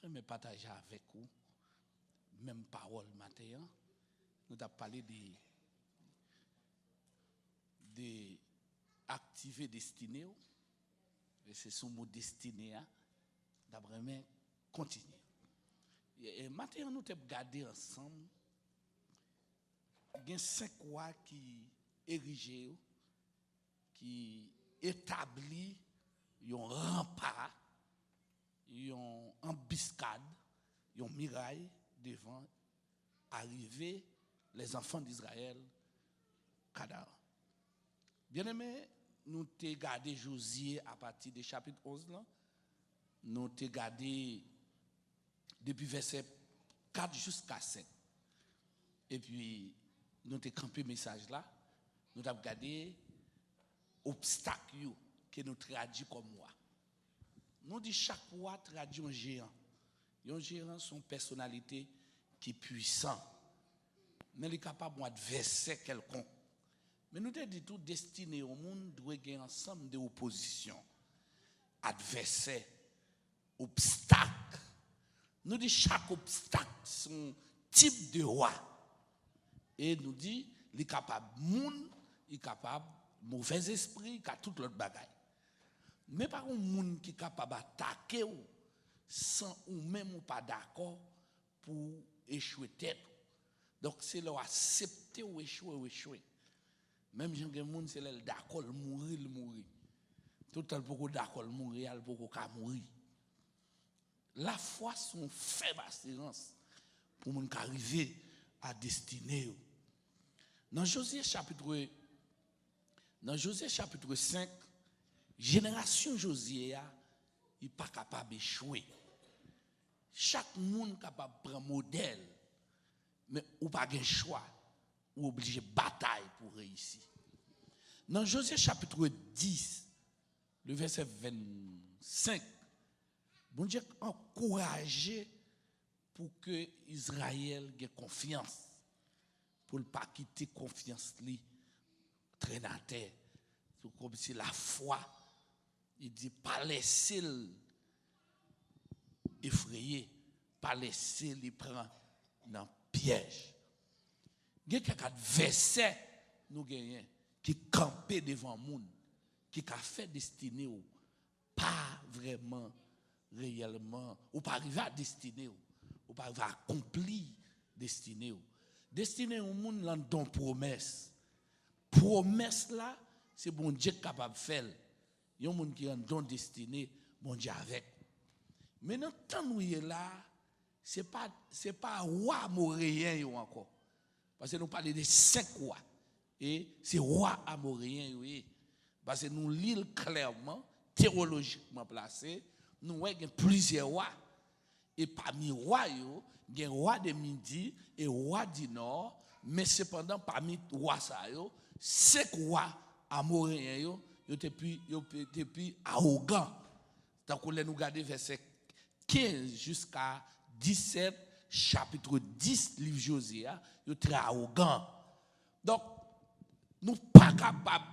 vais partager avec vous même parole matin. Nous avons parlé de activer destiné. Et c'est son mot destiné. D'après moi, continuer. Et maintenant, nous avons regardé ensemble. Il y a 5 lois qui érigent, qui établissent un rempart, une embuscade, une muraille devant arriver les enfants d'Israël. Bien aimé, nous avons regardé Josué à partir du chapitre 11. Là. Nous avons regardé depuis verset 4 jusqu'à 7. Et puis, nous avons campé le message là. Nous avons regardé l'obstacle que nous traduit comme moi. Nous disons chaque fois traduit un géant. Un géant, son personnalité qui est puissant. Mais il est capable d'adverser quelqu'un. Mais nous avons dit tout destiné au monde doit gagner ensemble d'opposition, adversaire, obstacle. Nous disons chaque obstacle son type de roi. Et nous disons il est capable monde, il est capable mauvais esprit, il a tout l'autre bagaille. Mais par un monde qui est capable d'attaquer sans ou même ou pas d'accord pour échouer tête. Donc c'est là accepter ou échouer. Même si les gens c'est là d'accord mourir. Tout le monde d'accord mourir, il peut pas mourir. La foi sont faible assurance pour moun arriver à destinée. Dans Josué chapitre 5, génération Josué il pas capable d'échouer. Chaque monde capable de prendre modèle, mais ou pas de choix, ou obligé de bataille pour réussir. Dans Josué chapitre 10, le verset 25, bon Dieu encouragé pour que Israël ait confiance, pour ne pas quitter confiance li traîner à terre. C'est comme si la foi, il dit pas laisser effrayé, pas laisser les prendre dans le piège. Il y a quelques versets nous gagnons qui campent devant le monde, qui a fait destiné ou pas vraiment réellement ou pas arriver à destiné ou pas arriver à accomplir destiné ou destiné au monde là dans promesse là c'est bon Dieu capable de faire. Il y a un monde qui est dans destiné bon Dieu avec. Mais dans temps où il est là c'est pas roi amoréen encore parce que nous parlons de 5 rois et c'est roi amoréen parce que nous lisons clairement théologiquement placé nous voyons plusieurs rois et parmi rois il y a roi de midi et roi du nord mais cependant parmi rois ça 5 rois amoréens ils étaient plus arrogants. Donc on nous regarder verset 15 jusqu'à 17 chapitre 10 livre Josué ils très arrogants. Donc nous pas capable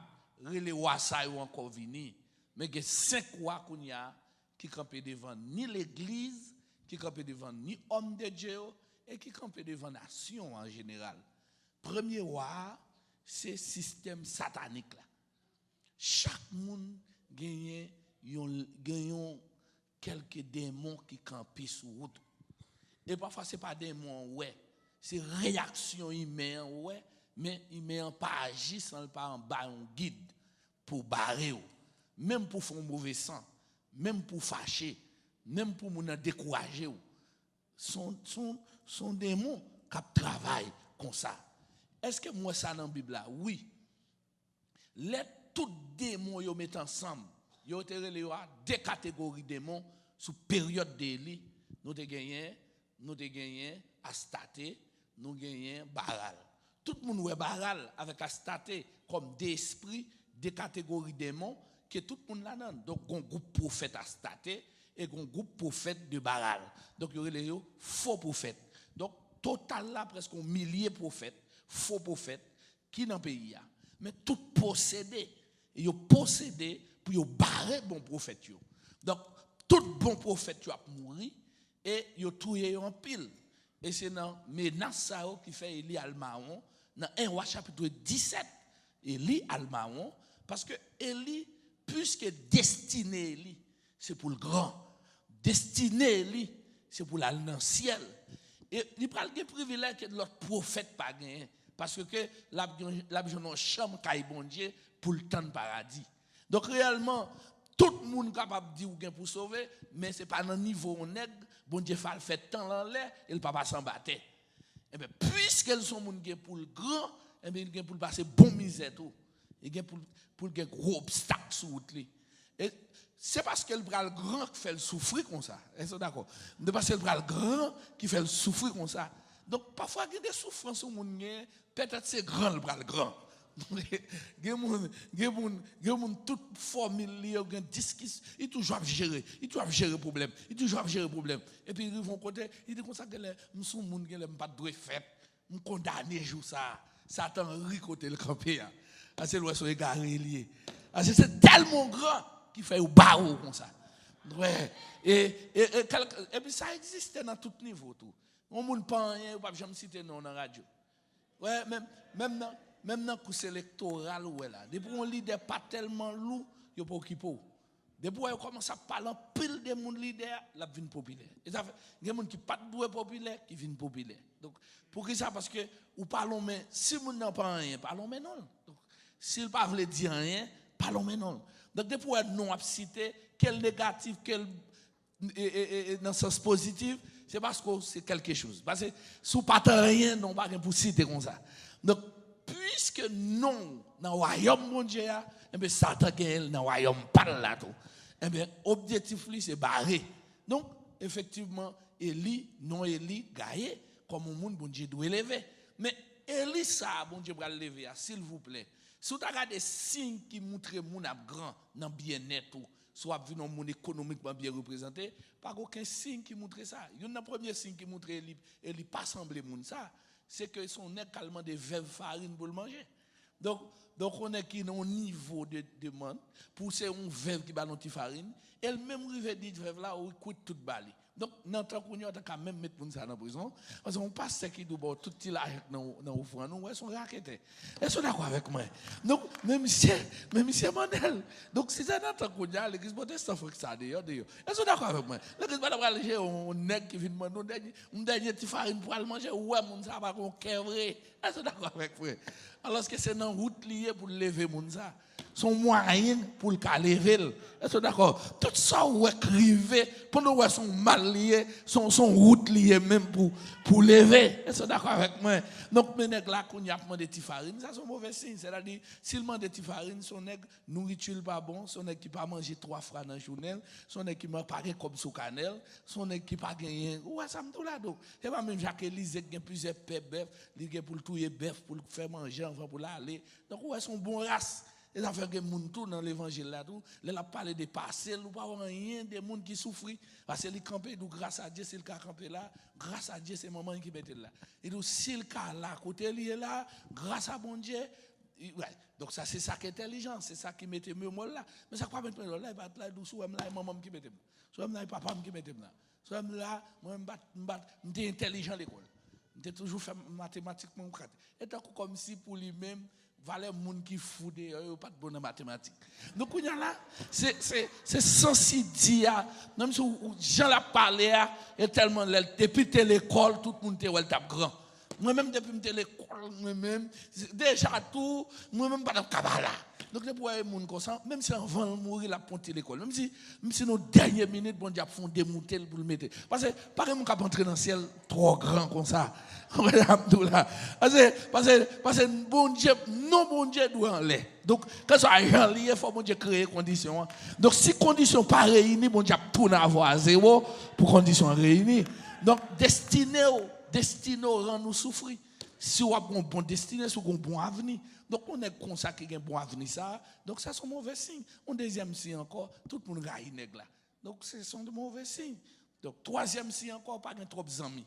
les rois ça encore venir mais il y a 5 rois qui campent devant ni l'église qui campent devant ni homme de Dieu et qui campent devant nation en général. Premier roi c'est système satanique là. Chaque monde gagne quelques démons qui campent sur route. Et parfois c'est pas démons c'est réaction humaine mais humain pas agir sans pas en bas un guide pour barrer même pour faire un mauvais sang, même pour fâcher, même pour nous décourager. Sont démons qui travaillent comme ça. Est-ce que moi ça dans la Bible là? Oui. Les tous démons yo mettent ensemble. Yo te relé deux catégories de démons sous période d'Élie. Nous te gagné Astaté, nous gagné Baral. Tout le monde ouais Baral avec Astaté comme des esprits, des catégories de démons que tout le monde là-dedans. Donc un groupe prophète Astaté et un groupe prophète de Baral. Donc il y aurait les faux prophètes. Donc total là presque un millier de prophètes, faux prophètes qui dans le pays là. Mais tout possédé, ils possédé pour barrer bon prophète. Donc tout bon prophète tu a mouru et yo touye en pile. Et c'est dans menace ça qui fait Élie Almaon dans 1 Roi chapitre 17. Élie Almaon parce que Élie puisque destiné Élie c'est pour le grand. Destiné Élie c'est pour aller dans le ciel. Et il prend le privilège que l'autre prophète pas gagné parce que la besoin chambre caille bon Dieu pour le temps de paradis. Donc réellement tout le monde capable de dire ou pour sauver mais c'est pas dans niveau on est bon Dieu fait temps dans l'air il pas s'en battre. Et bien puisqu'elles sont monde pour le grand et bien il pour passer bon misère tout. Il pour gros obstacle sur route. Et c'est parce que le bras grand qui fait le souffrir comme ça. Est-ce que d'accord? C'est parce que le bras grand qui fait le souffrir comme ça. Donc parfois il y a des souffrances au monde, peut-être c'est grand le bras grand. Il y a toute formule, il y a un disque, il toujours gérer, problème, problème. Et puis ils vont côté, ils disent comme ça que nous sommes monde qui n'aime pas de fait, nous condamner jour ça, Satan rit côté le campé. C'est l'ouest égaré lié. C'est tellement grand qui fait au barreau comme ça. Ouais. Et puis ça existe dans tout niveau tout. On ne pas rien, pas jamais citer non dans la radio. Ouais, même dans le cours électoral, ouais, là. Depuis qu'on leader pas tellement lourd, il n'y a pas occupé. Depuis qu'on commence à parler pile de mon leader, la vie populaire. Et ça fait, il y a des gens qui ne sont pas populaire, qui viennent populaire. Donc, pour ça? Parce que, ou parlons, mais si vous n'avez pas rien, parlons, mais non. Donc, s'il ne veut pas dire rien, parlons, mais non. Donc, depuis qu'on non à citer, quel négatif, quel dans le sens positif, c'est parce que c'est quelque chose. Parce que si vous n'avez pas rien, non pas pour citer comme ça. Donc, puisque non, dans le royaume mon Dieu, eh bien, Satan gagne dans le royaume pas là tout. Eh bien, objectif, c'est barré. Donc, effectivement, Élie, non Élie, gagne, comme un monde, bon Dieu doit lever. Mais Élie, ça, bon Dieu doit lever, s'il vous plaît. Si vous avez des signes qui montrent que mon grand, dans bien-être, soit vu dans monde économiquement bien représenté, pas aucun signe qui montre ça. Il y a un premier signe qui montre Élie pas semblé moun ça. C'est que son nez calmement des veuves farine pour le manger. Donc on est qui au niveau de demande pour c'est un veuve qui balance farine, elle même rive dit veuve là ou coûte toute bali. Donc dans tant qu'on y a quand même mettre pour ça dans prison parce qu'on passe qui do tout petit l'argent dans offrande nous sont raquettés. Est-ce que d'accord avec moi? Donc même si Mandel. Donc si ça dans tant qu'on y a l'église protestante faut que ça d'ailleurs. Est-ce que d'accord avec moi? L'église pas aller chercher un nèg qui vient demander un dernier petit farine pour aller manger ouais mon ça pas qu'on vrai. Est-ce que d'accord avec moi? Alors que c'est dans route liée pour lever mon ça. Son moyen pour le lever. Est-ce que d'accord? Tout ça ou écrivez pendant que son mal lié, son route liée même pour lever. Est-ce que d'accord avec moi? Donc mes nèg là qu'on y a demandé de farine, ça c'est un mauvais signe, c'est-à-dire s'il demande de farine, son nèg nourriture pas bon, son nèg qui pas manger 3 fois dans la journée, son nèg qui mange pas comme sous cannelle, son nèg qui pas gagner. Ouais, ça me tout là donc. C'est pas même Jacques Élysée qui a plusieurs bœuf, il pour le touyer bœuf pour le faire manger avant pour l'aller. Donc ouais, son bon race. Et ça fait que moun tout dans l'évangile là tout, là parler de parcelles ou pas rien des monde qui souffrent parce que les camper donc grâce à Dieu c'est le cas camper là, grâce à Dieu c'est maman qui mette là. Et donc si le cas là côté lié là, grâce à bon Dieu, ouais. Donc ça c'est ça qui est intelligent, c'est ça qui mette mieux moi là. Mais ça pas mettre là, il va là sous là maman qui mette là. Soit là papa qui mette là. Soit là moi m'étais intelligent à l'école. M'étais toujours fait mathématiques mon crête. Et tant comme si pour lui-même valeur monde qui fou de pas de bonne mathématiques. Donc on y a là c'est censé dire même si Jean l'a parlé et tellement depuis l'école tout le monde était elle tape grand. Moi même depuis l'école moi même déjà tout moi même pas dans cabala. Donc les bois monde comme ça même si avant de mourir la ponte l'école même si nos dernières minutes bon Dieu font démonter pour le mettre parce que pas mon cap entrer dans le ciel trop grand comme ça. Parce que bon Dieu, non bon Dieu doit en l'air. Donc, quand ça a lié, il faut bon Dieu créer conditions. Donc, si conditions pas réunies, bon Dieu tourne à avoir zéro pour conditions réunies. Donc, destiné rend nous souffrir. Si on a un bon destiné, si on a un bon avenir. Donc, on est comme ça qui a un bon avenir. Ça. Donc, ça, c'est un mauvais signe. Un deuxième signe encore, tout le monde a une là. Donc, ce sont de mauvais signes. Donc, troisième signe encore, pas de trop d'amis.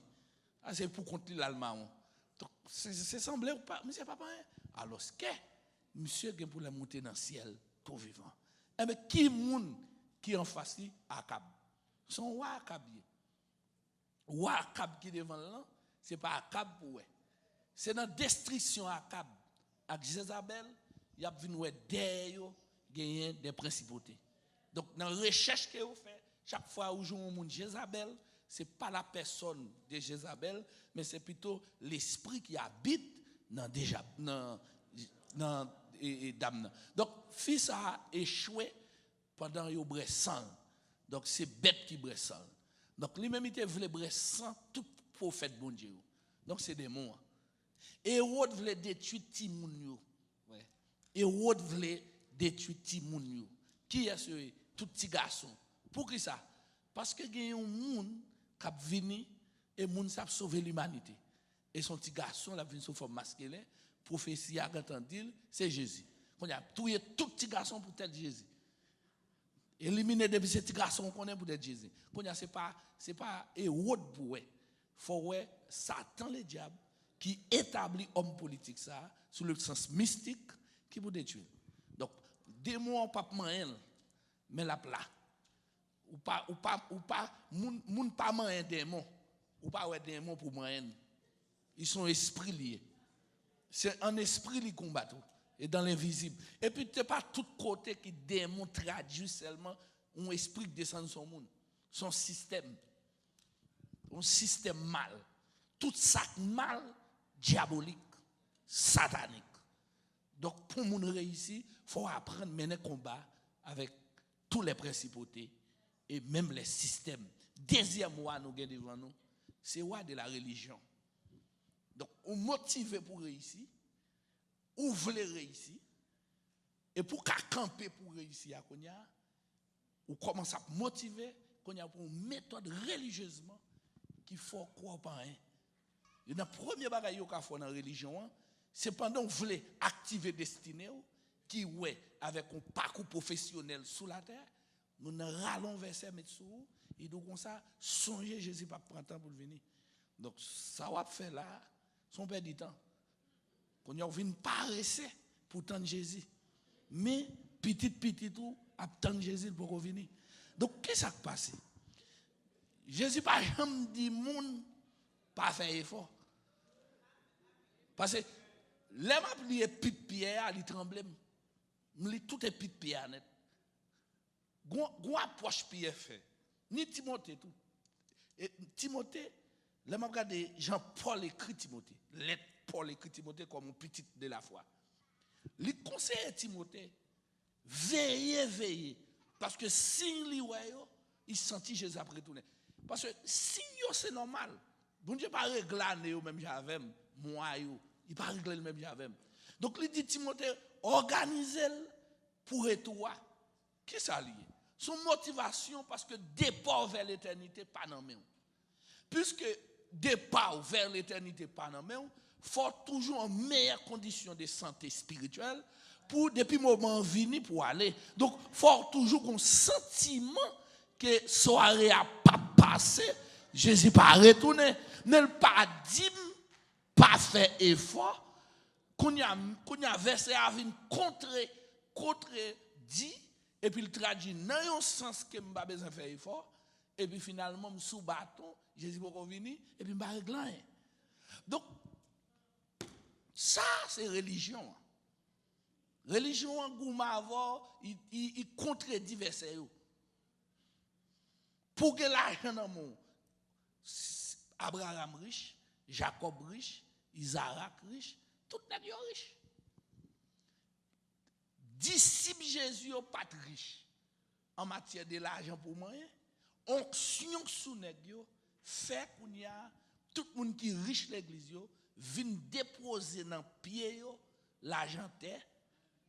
C'est pour compter l'allemand. Donc, c'est semblé ou pas, mais c'est pas pareil. Alors, ce que monsieur est pour la monter dans le ciel, tout vivant. Eh bien, qui est qui en face à Akab? Son roi Akab. ou Akab qui devant là, c'est pas Akab pour eux. C'est dans destruction Akab avec Jézabel, il y a venu derrière gagner des principautés. Donc dans la recherche que vous faites, chaque fois où vous jouez un Jézabel, ce n'est pas la personne de Jézabel, mais c'est plutôt l'esprit qui habite dans Damna. Donc, fils a échoué pendant qu'il bressant. Donc, c'est bête qui bressant. Donc, lui-même, il voulait bressant tout prophète bon Dieu. Donc, c'est des mots. Hérode voulait détruire Timoun. Hérode voulait détruire Timoun. Qui est ce tout petit garçon? Pour qui ça? Parce que il y a un monde qui a venu et le monde a sauvé l'humanité. Et son petit garçon, il a venu sous forme masculine. Prophétie a entendu, c'est Jésus. On a tué tout petit garçon pour tel Jésus. Éliminer depuis ce petit garçon qu'on est pour tel Jésus. C'est pas Hérode pour eux. Faut Satan le diable qui établit homme politique ça sous le sens mystique qui vous détruire. Donc démon pas moyen mais la plat. Ou pas moun pas moyen démon. Ou pas ouais démon pour moyen. Ils sont esprits liés. C'est un esprit qui combat tout. Et dans l'invisible. Et puis, ce n'est pas tout côté qui démontre traduit seulement un esprit qui descend de son monde. Son système. Un système mal. Tout ça mal, diabolique, satanique. Donc, pour nous réussir, il faut apprendre à mener combat avec tous les principautés et même les systèmes. Deuxième loi nous avons devant nous, c'est la loi de la religion. Donc, on motive pour réussir, on veut réussir, et pour camper pour réussir à Konya, on commence à motiver Konya pour une méthode religieusement qu'il faut croire par un. Et dans le premier bagage qu'on a fait dans la religion, c'est pendant qu'on voulait activer destinée, qui ouais avec un parcours professionnel sous la terre, nous rallons verset mettre sous, et donc comme ça, songer Jésus pas prendre temps pour venir. Donc, ça va faire là. Son père du temps. Qu'on y a vu paresser pour attendre Jésus. Mais petit tout, attendre Jésus pour revenir. Donc, qu'est-ce qui s'est passé? Jésus n'a jamais dit moun pas faire effort. Parce que l'homme a pris petit pierre, il tremble. Tout est petit pierre net. Gon approche pierre fait. Ni Timothée tout. Et Timothée, là, je regarde Jean-Paul écrit Timothée. Lettre Paul écrit Timothée comme un petit de la foi. Il conseille Timothée, veillez. Parce que si il sentit Jésus après retourner. Parce que si c'est normal. Bon Dieu pas régler même j'avais moi il pas régler le même j'avais. Donc il dit Timothée, organisez pour toi. Qui ça lié? Son motivation parce que départ vers l'éternité pas dans main. Puisque départ vers l'éternité pas dans main, faut toujours en meilleure condition de santé spirituelle pour depuis moment venu pour aller. Donc faut toujours un sentiment que soirée a pas passé, Jésus pas retourné, ne pas dit pas fait effort, qu'on y a verset à venir contre dit et puis il traduit dans un sens que m'pas besoin faire effort et puis finalement sous bâton Jésus va revenir et puis m'pas régler. Donc ça c'est religion. Religion en goumavo il contredit verset yo. Pour que l'argent dans mon Abraham riche, Jacob riche, Isaac riche, tout les gens riches. Disciples Jésus n'est pas riche en matière de l'argent pour moi. Onction sous nèg yo fait qu'on y a tout le monde qui riche l'église yo vient déposer dans pied yo l'argent terre,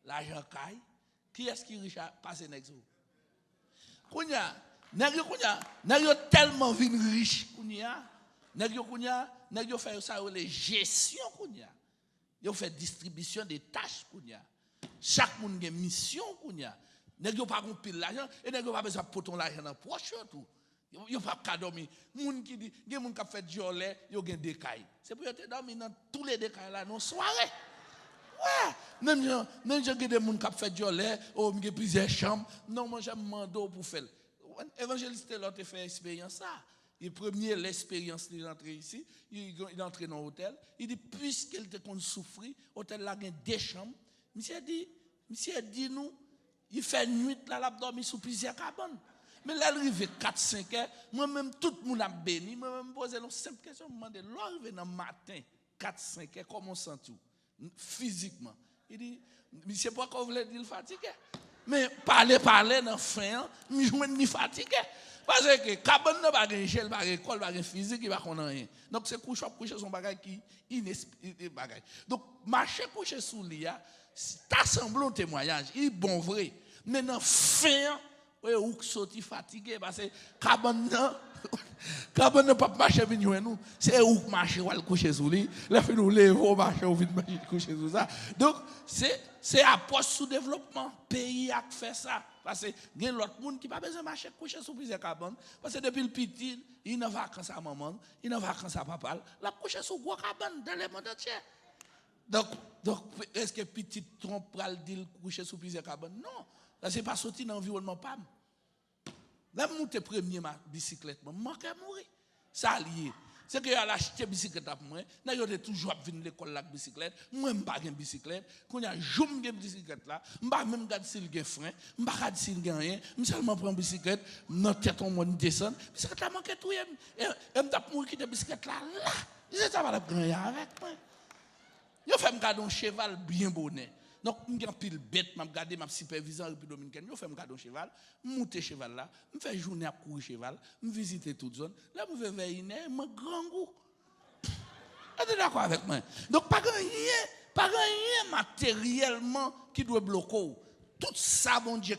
l'argent caille. Qui est-ce qui riche à passer nèg yo? Qu'on y a nèg yo tellement vinn riche qu'on y a nèg yo fait ça les gestion qu'on y a. Yo fait distribution des tâches qu'on y a. Chaque monde a une mission qu'on y a. Nèg yo pas gon pile l'argent et nèg yo pas besoin poton l'argent dans poche tout. Yo pas ka dormir. Moun qui dit, gen moun qui fait jolet, yo gen décaille. C'est pour yo te dormir dans tous les décailles là non soirée. Ouais, même gens des moun qui fait jolet, oh m'gè plusieurs chambres. Non, moi j'aime mando pour faire. Évangéliste l'autre fait expérience ça. Et première l'expérience, il est entré ici, il est entré dans l'hôtel. Il dit, puisqu'il te qu'on souffrir, l'hôtel là a deux chambres. Monsieur dit nous, il fait nuit là, il a dormi sous plusieurs cabanes. Mais là, il arrive 4-5 heures, moi-même, tout le monde a béni, moi-même, poser une simple question, je me demande, l'arrivée dans le matin, 4-5 heures, comment on sent tout? Physiquement. Il dit, monsieur, pourquoi vous voulez dire fatigué? Mais parler dans le fin, je suis fatigué. Parce que cabane n'a pas de gel, pas de école, pas de physique, il va qu'on rien. Donc c'est coucher son bagage qui inespéré bagage. Donc marcher coucher sous lit, t'as semblé un témoignage, il est bon vrai. Mais dans fin, ou sorti fatigué parce que cabane n'a pas marcher venir nous, c'est où marcher ou coucher sous lit, là fait nous lever marcher ou vite marcher coucher sous ça. Donc c'est approche sous développement, pays a fait ça. Parce que il y a l'autre monde qui n'a pas besoin de marcher coucher sous plusieurs cabanes. Parce que depuis le petit, il n'a pas vacances à maman, il n'a pas vacances à papa, il a couché sous gros cabane dans le monde entier. Donc est-ce que petit trompe pral dit coucher sous plusieurs cabanes? Non. Là, c'est pas sorti dans l'environnement PAM. Là, monter premier ma bicyclette, moi, manque à mourir. Ça lié. C'est que j'ai acheté bicyclette à moi. Là, j'ai toujours venu à l'école avec bicyclette. Moi, je n'ai pas de bicyclette. Quand il y a une bicyclette là, je ne sais même pas si il y a un frein, je ne sais pas si il y a rien. Je seulement prends une bicyclette, dans tête on descend. La bicyclette là manque tout. Et je me mourir qui de bicyclette là. Je ne sais pas avec moi. Je fais un cheval bien bonnet. Donc, je suis pile bête, je regarde ma supervision en République dominicaine, je fais un cheval, je monte cheval là, je fais journée à courir cheval, je visite toute zone. Là, je vais veiller, je grand goût. Vous êtes d'accord avec moi? Donc, pas rien matériellement qui doit bloquer. Tout ça, bon Dieu,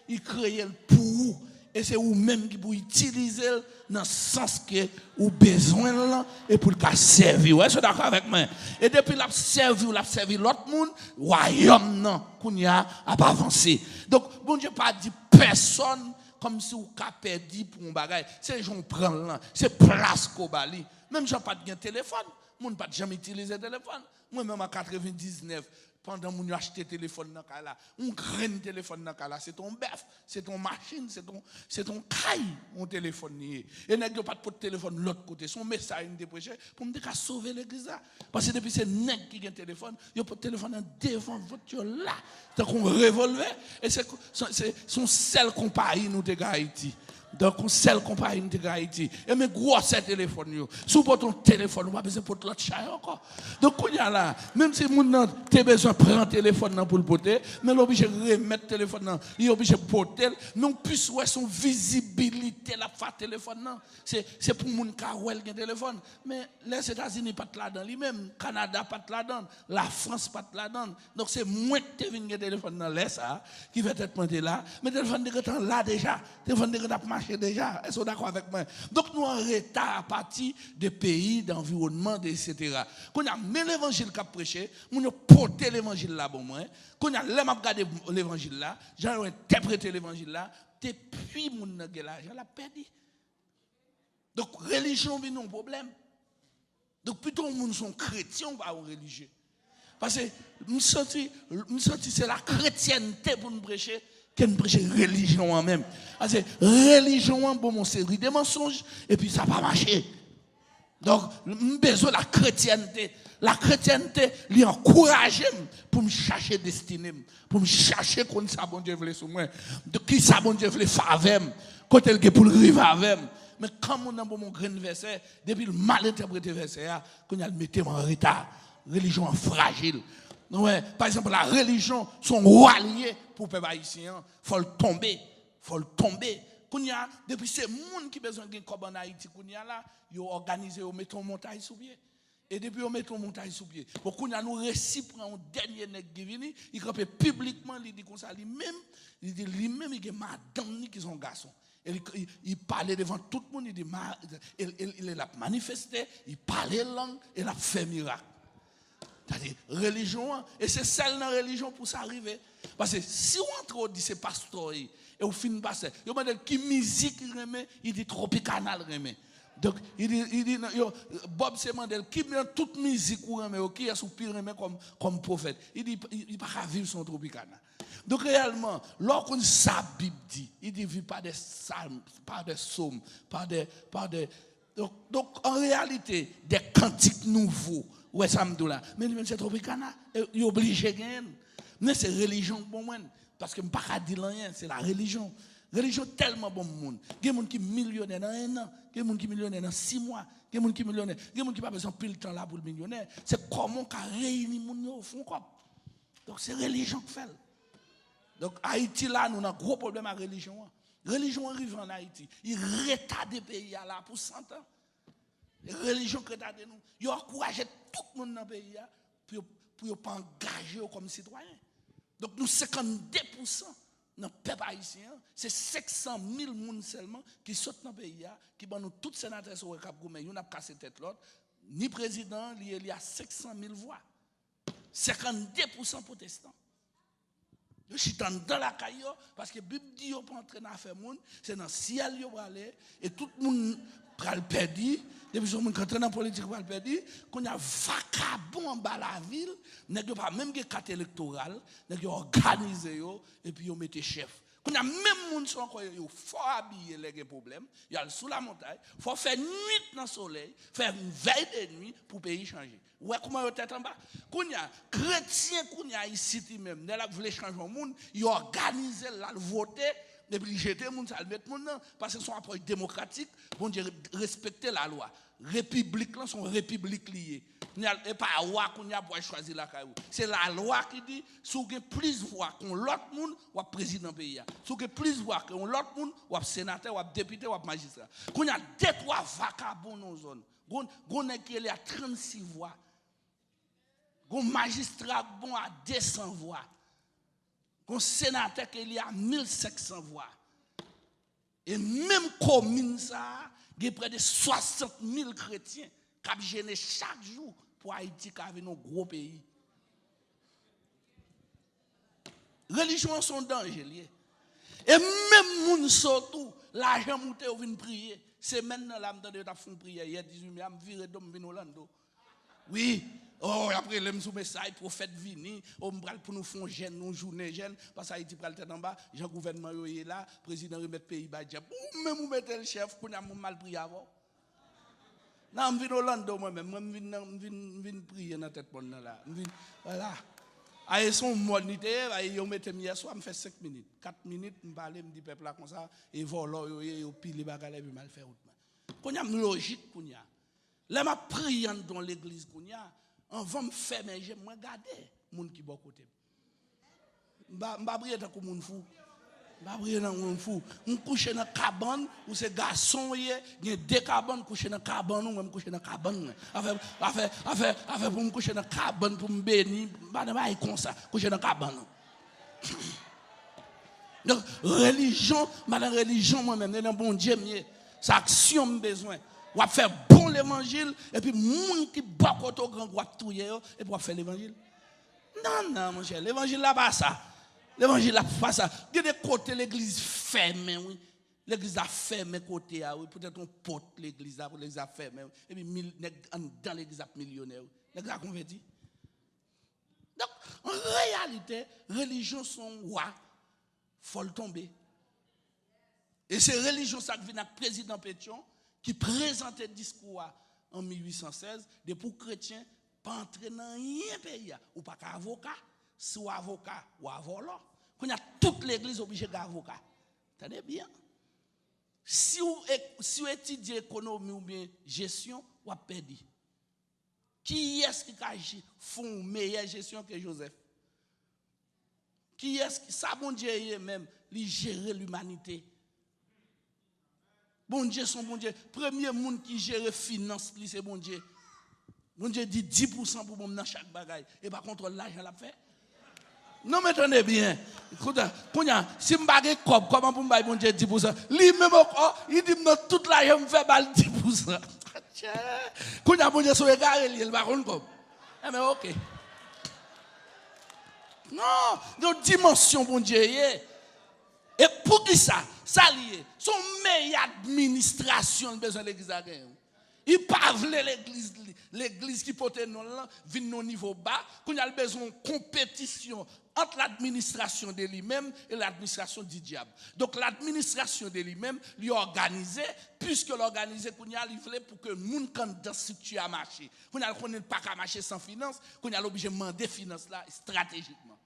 il crée pour vous. Et c'est vous-même qui pouvez utiliser dans le sens que vous avez besoin et pour le servir. Vous êtes d'accord avec moi? Et depuis que vous avez servi l'autre monde, le royaume n'a pas avancé. Donc, bon Dieu pas dit personne comme si vous avez perdu pour un bagage. C'est gens prend là, c'est place qu'on bali. Même j'ai pas de téléphone, moi pas jamais utilisé le téléphone. Moi même en 99 pendant que j'ai acheté le téléphone dans le cas, un grand téléphone dans le cas, c'est ton bœuf, c'est ton machine, c'est ton caille, mon téléphone. Et n'a pas de téléphone de l'autre côté. Son message est prêché pour me dire qu'à sauver l'église. Parce que depuis c'est nèg qui a un téléphone, il y a pas de téléphone devant votre là. C'est un revolver. Et c'est son seul compagnie nous de Haïti. Donc, on seul compagnie de Haïti. Et mes gros téléphone, sous ton téléphone, on va besoin pour l'autre chat encore. Donc, on y a là, même si mon n'a pas besoin de prendre le téléphone pour le porter, mais l'obligé de remettre le téléphone, il est obligé de porter, mais on puisse voir son visibilité là, faire téléphone. C'est pour mon carouel qui a téléphone. Mais les États-Unis pas là-dedans, lui-même, Canada pas là-dedans, la France pas là-dedans. Donc, c'est moi qui te viens de téléphone dans l'Est, qui va être monté là. Mais le téléphone de là déjà, le téléphone de marché déjà. Est-ce que vous êtes d'accord avec moi? Donc nous en retard à partir des pays, d'environnement, etc. Quand on a mis l'évangile qu'a prêché, on a porté l'évangile là pour moi. Quand on a regardé l'évangile là, j'ai interprété l'évangile là, depuis mon là, je l'ai perdu. Donc religion vient un problème. Donc plutôt les gens sont chrétiens ou religieux. Parce que nous senti c'est la chrétienté pour nous prêcher. Qu'elle prêche religion en même. Parce que religion, bon, mon série des mensonges, et puis ça va marcher. Donc, nous besoin de la chrétienté. La chrétienté, lui encourage pour me chercher destinée, pour me chercher comme ça, bon Dieu voulait sur moi. De qui ça, bon Dieu voulait faire avec moi. Quand elle est pour le rive avec moi. Mais quand on a mon grand verset, depuis le mal interprété verset, qu'on a le metté en retard. Religion fragile. Ouais, par exemple, la religion, sont alliés pour les haïtiens. Il faut le tomber. Depuis ces gens qui ont besoin de corps en Haïti, ils ont organisé, ils mettent une montagne sous pied. Et depuis qu'ils mettent une montagne sous pied, pour qu'on a nous récit pour un dernier nègre qui vient, il campe publiquement, il dit comme ça, lui-même, il est madame qui sont garçons. Il parlait devant tout le monde, il a manifesté, il parlait langue, il a fait miracle. C'est-à-dire, religion, et c'est celle dans la religion pour s'arriver. Parce que si on entre, dit c'est pasteur, et on finit par ça, il dit qui musique remet, il dit tropicanal remet. Donc, il dit Bob Semandel, qui met toute musique remet, qui est soupir remet comme prophète. Il dit, il ne peut pas vivre son tropicanal. Donc réellement, lorsqu'on sa Bible dit, il dit vit par des psalmes, par des psaumes, donc en réalité, des cantiques nouveaux. Ouais, ça me dit là. Mais c'est Tropicana, il est obligé de gagner. Mais c'est religion bon moi. Parce que je ne peux pas dire rien, c'est la religion. Religion tellement bon monde. Il y a des gens qui sont millionnaires dans 1 an, il y a des gens qui sont millionnaires dans 6 mois, il y a des gens qui sont millionnaires, il y a des gens qui n'ont pas besoin de pile temps là pour le millionnaire. C'est comment on réunit les gens au fond. Donc c'est religion qui fait. Donc Haïti là, nous avons un gros problème avec la religion. La religion arrive en Haïti. Il retarde le pays là pour 100 ans. La religion qui retarde nous. Il encourage tout le monde dans le pays pour ne pas engager comme citoyen. Donc nous 52% dans le peuple haïtien, c'est 500 000 personnes seulement qui sautent dans le pays, qui ont nous tous les sénateurs sur le Cap Goumé, ils ont cassé tête l'autre. Ni président, il y a 500 000 voix. 52% protestants. Je suis dans la caille parce que la Bible dit qu'on peut entrer dans l'affaire monde, c'est dans le ciel qu'on va aller et tout le monde va le perdre. Depuis que nous entrons dans la politique, on va le perdre. Qu'on a vacabond en bas de la ville, nous n'avons pas même des cartes électorales, nous avons organisé et puis on mettait chef. Qu'on a même des gens qui sont fort habillés, les problèmes, il y a sous la montagne, il faut faire nuit dans le soleil, faire une veille de nuit pour le pays changer. Ouais, comment vous êtes en bas? Qu'on a chrétien, qu'on a ici même, nous voulons changer le monde, ils organisent là, le voter. Et puis jeter les gens, ça le mettre maintenant, parce que c'est une approche démocratique, bon Dieu, respecter la loi. République, là, sont républiques liées. Et pas la loi qu'on a pour choisir la caillou. C'est la loi qui dit, si vous avez plus de voix qu'on l'autre monde, ou président pays. Si vous avez plus de voix qu'on l'autre monde, ou sénateur, ou député, ou magistrat. Qu'on a 2-3 vacabons dans la zone. Qu'on a qui a 36 voix. Qu'on magistrat bon à 200 voix. Un sénateur qui y a 1500 voix. Et même commune ça, il y a près de 60 000 chrétiens qui gênent chaque jour pour Haïti qui avait un gros pays. Religion sont dangereux. Et même les surtout, l'argent monté ou vient prier. C'est maintenant là, je fais une prière. Il y a 18 mai, je vire d'homme vin Orlando. Oui. Oh, après, les sous message, prophète vini, on bral pour nous faire jeune, nous journée jeune, parce que Haïti pral tête en bas, Jean gouvernement est là, président remet pays bas, ou même vous mettez le chef, qu'on a mal prié avant. Non, je viens Orlando moi-même, je viens prier dans tête bonne là. Voilà. Aïe son monité, aïe on mette hier soir, me fait 5 minutes. 4 minutes, me parler, me dit peuple là comme ça, et voilà, yo pile bagarre puis mal faire autrement. Qu'on a une logique qu'on a. Là m'a prié dans l'église qu'on a. On va me faire, mais j'aime regarder les gens qui sont à côté. Je ne vais pas prier dans le monde fou. Je ne vais pas prier dans le monde fou. Je couche dans la cabane, où ces garçons, il y a 2 cabanes, couche dans la cabane, ou même couche dans la cabane. Afin pour me coucher dans la cabane, pour me bénir, je ne vais pas comme ça, coucher dans la cabane. Donc, religion, moi-même, c'est un bon Dieu, c'est action que j'ai besoin. On va faire bon l'évangile, et puis les gens qui battent au grand roi tout et puis on va faire l'évangile. Non, mon cher, l'évangile là pas ça. L'évangile là pas ça. Il y a des côtés l'église fermée, oui. L'église a fermé côté, oui. Peut-être on porte l'église là, l'église a fermé, et puis dans l'église a millionnaire. L'église a converti. Donc, en réalité, religion sont rois, faut le tomber. Et c'est religion ça qui vient avec le président Pétion, qui présentait le discours en 1816, de pour chrétiens, pas entrer dans rien pays, ou pas qu'avocat, soit avocat ou avocat. Quand il y a toute l'église obligée d'avocat. Tenez bien. Si vous étudiez l'économie ou bien gestion, vous avez perdu. Qui est-ce qui font une meilleure gestion que Joseph? Qui est-ce qui, ça bon Dieu même, il gère l'humanité? Bon Dieu, son bon Dieu. Premier monde qui gère les finances, c'est bon Dieu. Bon Dieu dit 10% pour moi dans chaque bagaille. Et par contre, l'argent l'a fait. Non, mais attendez bien. Écoute, si je ne fais pas comment pour me bon Dieu 10%? Lui-même, il dit que toute l'argent me fait 10%. Quand il y a bon Dieu sur les gars, il va comme. Mais ok. Non, de dimension, bon Dieu. Et pour qui ça? Ça lié. Son meilleure administration, besoin de l'église à gagner. Il pas l'église qui porte non là, vient au niveau bas, qu'on a besoin de compétition entre l'administration de lui-même et l'administration du diable. Donc l'administration de lui-même lui organisé, puisque l'organisé qu'on a livré pour que le monde dans structure à marcher. Qu'on a connaît pas qu'à marcher sans finance, qu'on a l'obligé de demander finance là stratégiquement.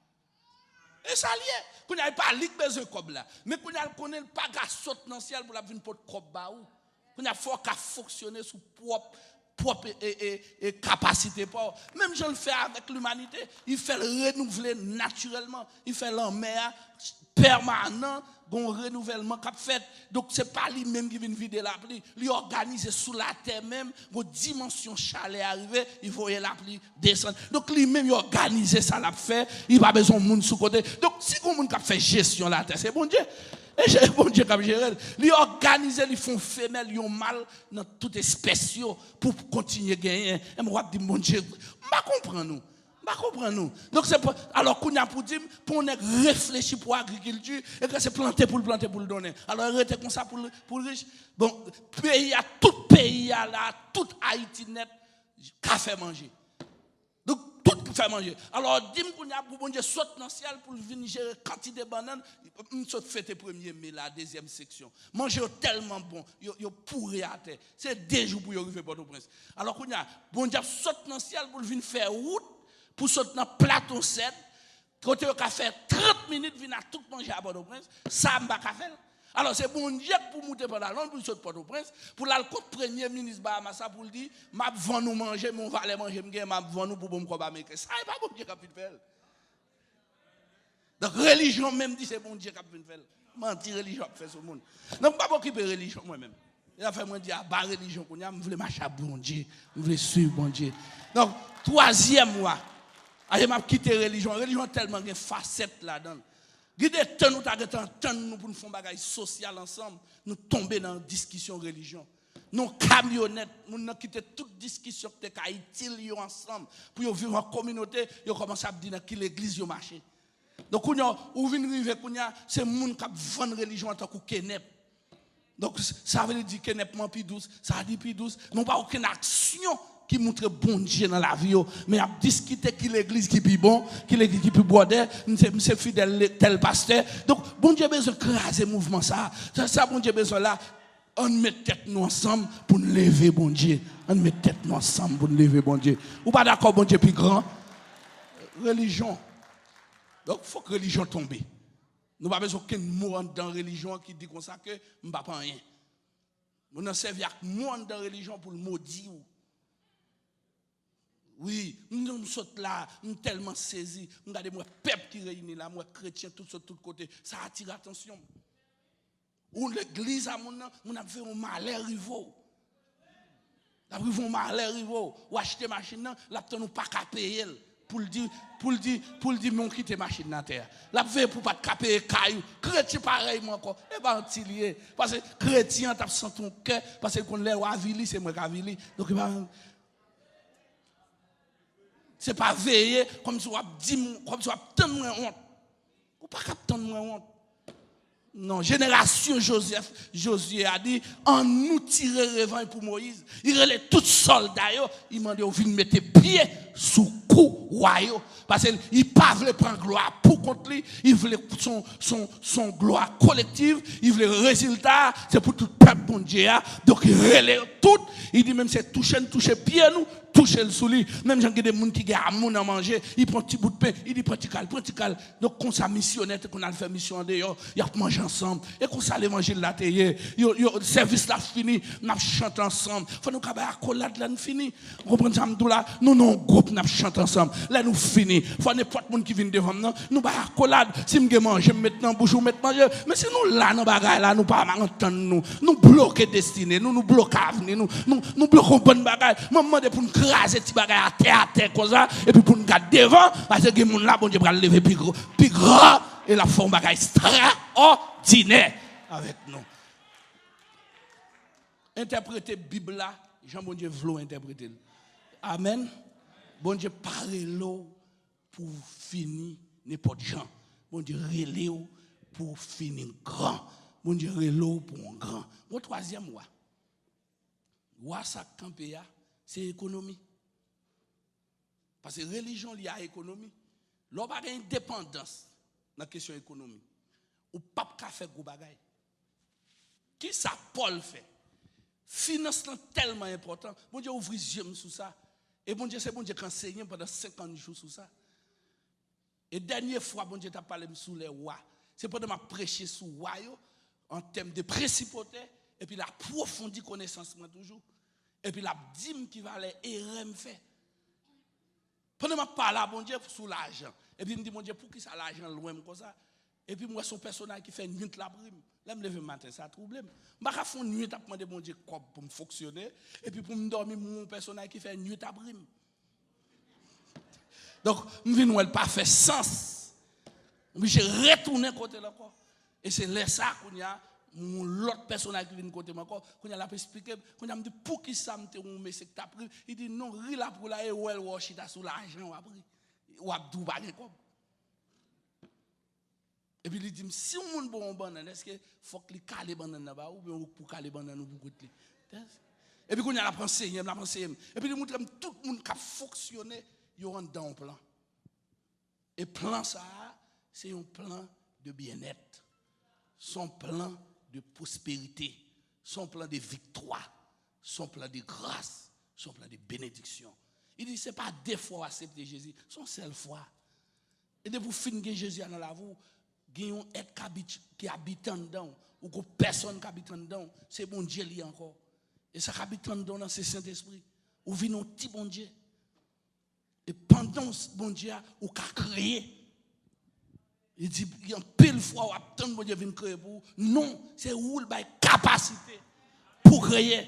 Et ça lié, qu'on a pas ligue besoin comme là, mais qu'on a connaît pas qu'à sauter dans le ciel pour la venir pour cob ba ou. Qu'on a faut qu'à fonctionner sous propre et capacité pas. Même je le fais avec l'humanité, il fait le renouveler naturellement, il fait l'emmerde permanent, un renouvellement qu'a fait. Donc c'est pas lui même qui vient vider la pluie, lui organiser sous la terre même, une dimension chalet arriver, il voyait la pluie descendre. Donc lui même il organise ça l'a fait, il pas besoin de monde sous côté. Donc si on monde qui fait gestion la terre, c'est bon Dieu. Et j'ai bon Dieu comme gérer, ils organisent, ils font femelle, ils ont mal dans toute espèce pour continuer à gagner. Et moi je dis bon Dieu, pas comprendre nous. Pas comprendre nous. Donc c'est pour, alors qu'on a pour dire pour on réfléchir pour l'agriculture et que c'est planter pour le donner. Alors arrêtez comme ça pour le riche. Bon, pays à tout pays là, tout Haïti net qu'a fait manger. Donc tout fait manger. Alors dis-moi qu'on a pour bon Dieu saute dans le ciel pour venir gérer quantité de bananes, on saute fête premier mai la deuxième section. Manger tellement bon, yo pourri à terre. C'est 2 jours pour y arriver Port-au-Prince. Alors qu'on a bon Dieu saute dans le ciel pour venir faire route pour sauter dans plateau 7. Quand on a fait 30 minutes venir à tout manger à Port-au-Prince, ça m'a pas faire. Alors c'est bon Dieu pour monter par la Londres pour sauter Port-au-Prince pour la premier ministre Bahamassa pour dire m'a vend nous manger mon valet manger m'a vend nous pour bon quoi américain. Ça est pas bon Dieu qui a pu faire. Donc religion même dit c'est bon Dieu qui a pu faire. Mentir religion fait ce monde. Donc pas occuper religion moi même. Il a fait moi dire bah religion qu'on a me voulait marcher à bon Dieu, me voulais suivre bon Dieu. Donc troisième mois je m'a quitté religion. Religion tellement de facettes là-dedans. Guide temps nous t'attend nous pour nous faire bagage social ensemble, nous tomber dans discussion religion. Nous camionnettes, nous quitter toute discussion que t'es utile ensemble pour vivre en communauté, yo commence à dire que l'église yo marché. Donc ou vinn rive c'est monde qui vend religion en tant que kenep. Donc ça veut dire kenep man pi douce, ça dit pi douce, non pas aucune action qui montre bon Dieu dans la vie, mais a discuté qui l'église qui est bon, qui l'église qui est border, c'est fidèle tel pasteur. Donc bon Dieu besoin de craser mouvement ça bon Dieu besoin là, on met tête nous ensemble pour nous lever bon Dieu, on met tête nous ensemble pour nous lever bon Dieu. Ou pas d'accord bon Dieu plus grand religion. Donc faut que religion tombe. Nous pas besoin qu'un mot dans religion qui dit comme ça que on pas rien. Nous n'en servons avec moi dans religion pour le maudire. Oui, nous sommes là, nous sommes tellement saisis. Regardez moi, peuple qui réunit là, moi, chrétien, tout sur tous côtés. Ça attire l'attention. Ou l'église, on a fait un malheur rivaux. On a fait un malheur rivaux. Ou acheter machine, là, nous pas qu'à payer. Pour dire, mon quitte machine dans la terre. La fait pour pas payer caillou. Chrétien pareillement encore. Et pas antilier. Parce que chrétien, t'as senti ton cœur. Parce que quand l'air à Vili, c'est moi qui a Vili. Donc, c'est pas veiller comme si on a dit, comme si on a tant moins honte. Ou pas tant moins honte. Non, génération Josué a dit, en nous tirer revanche pour Moïse. Il relève tout soldat, il m'a dit, on vient mettre pied sous cou royaux. Parce qu'il pas voulait prendre gloire pour contre lui, il voulait son gloire collective, il voulait résultat, c'est pour tout le peuple bon Dieu. Donc il relève tout, il dit même c'est toucher pied nous, toucher le sous lui. Même gens qui des gens qui ont à manger, il prend un petit bout de pain, il dit pratical. Donc qu'on ça missionnaire, qu'on a fait mission en dehors, il a mangé ensemble, et qu'on s'allait manger la télé, le service là fini, on chante ensemble. Faut nous cabaye accolade là nous fini. Vous comprenez ça là, nous non groupe nous chante ensemble. Là nous fini. Faut n'importe monde qui vient devant nous ba accolade, si me manger maintenant bouche ou mettre manger, mais si nous là dans bagaille là nous pas entendre nous bloquer destinée, nous bloquer avenir, nous bloquer bonne bagaille. Maman de pour nous craser petit bagaille à terre comme ça et puis pour nous garder devant parce que monde là bon Dieu va lever plus grand et la forme bagaille extraordinaire avec nous. Interpréter Bible là, Jean bon Dieu veut interpréter. Amen. Bon Dieu parle l'eau pour finir n'importe gens. Bon Dieu relève pour finir grand. Bon Dieu relève pour un grand. Au troisième mois. Roi ça campé c'est économie. Parce que religion liée à économie. L'on pas une dépendance dans la question économique. Ou pas qu'à faire gros bagaille. Qui ça Paul fait? Finance tellement important. Bon Dieu ouvre les yeux sur ça. Et bon Dieu c'est bon Dieu qui enseigne pendant 50 jours sur ça. Et dernière fois bon Dieu t'a parlé sur les rois. C'est pendant m'a prêché sur roi en termes de principauté et puis la profondie connaissance moi toujours. Et puis la dîme qui va les RM fait. Pendant m'a parlé bon Dieu sur l'argent. Et puis il me dit bon Dieu pour qui ça l'argent loin comme ça. Et puis moi son personnage qui fait nuit la prime. Là me lever matin ça trouble. M'a ka fond nuit t'a demander bon Dieu pour me fonctionner et puis pour me dormir mon personnage qui fait nuit la prime. Donc me vinn elle pas fait sens. Mais j'ai retourné côté là encore. Et c'est là ça qu'on y a l'autre personnage qui vient côté encore qu'on y a la expliquer qu'on a me dit pour qui ça me te mais c'est que t'as pris il dit non ri là pour la et well wash ta sur l'argent ou après ou abdou pas comme. Et puis il dit si on monde bon banane est-ce que faut que li caler banane là bas ou bien pour caler banane ou pour côté. Et puis qu'on y a la pensée et puis il montre tout le monde qui a fonctionné il rentre dans un plan. Et plan ça c'est un plan de bien-être. Son plan de prospérité, son plan de victoire, son plan de grâce, son plan de bénédiction. Il dit c'est pas deux fois accepter Jésus, son seule fois. Et de vous finir Jésus dans la vie, il y a un être qui habite dedans ou que personne qui habite dedans, c'est bon Dieu li encore. Et ça qui habite dedans c'est Saint-Esprit. Ou vient un petit bon Dieu. Et pendant ce bon Dieu ou qu'a créé. Il dit il y a pile fois où attend bon Dieu vient créer pour non, c'est où le capacité pour créer.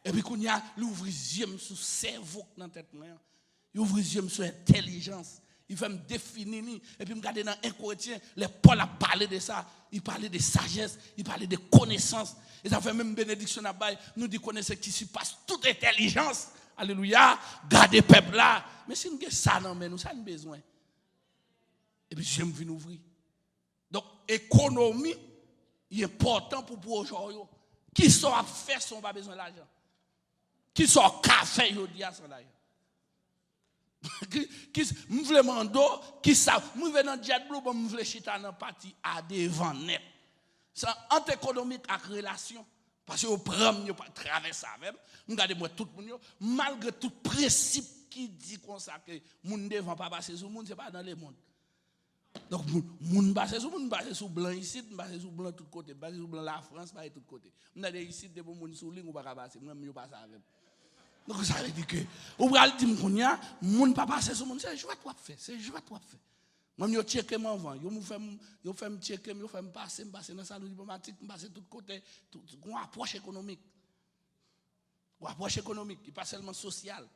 Et puis qu'on y a l'ouvre les yeux sur cerveau dans tête moi. Il ouvre les yeux sur intelligence. Il fait me définir et puis me garder dans 1 Corinthiens, les Paul a parlé de ça, il parlait de sagesse, il parlait de connaissance. Et ça fait même bénédiction à bail, nous dit connaissance qui surpasse toute intelligence. Alléluia, garder peuple là. Mais si nous avons ça non mais nous ça nous besoin. Et puis j'aime venir ouvrir. Donc économie est important pour aujourd'hui. Qui sont à faire si on pas besoin d'argent? Qui sont à faire aujourd'hui sans l'argent? Qui me voulait mando qui ça me veut dans jet blue me voulait chita dans parti à devant net. Ça entre économique avec relation parce que au prendre yo pas traverser avec. Regardez moi tout monde malgré tout principe qui dit comme ça que monde devant pas passer sur monde c'est pas dans le monde. Donc moun basé sur blanc ici, basé sur blanc tout côté, basé sur blanc la France, basé tout côté. On a des ici des moun sur ligne ou pas passer, moi mieux passer avec. Donc ça veut dire que ou va dire qu'on y a moun pas passer sur moun, c'est jouer toi faire, c'est jouer toi faire. Moi mieux checker mon vent, yo fait me checker, yo fait me passer dans salon diplomatique, me passer tout côté, tout une approche économique. Ou approche économique, qui pas seulement sociale.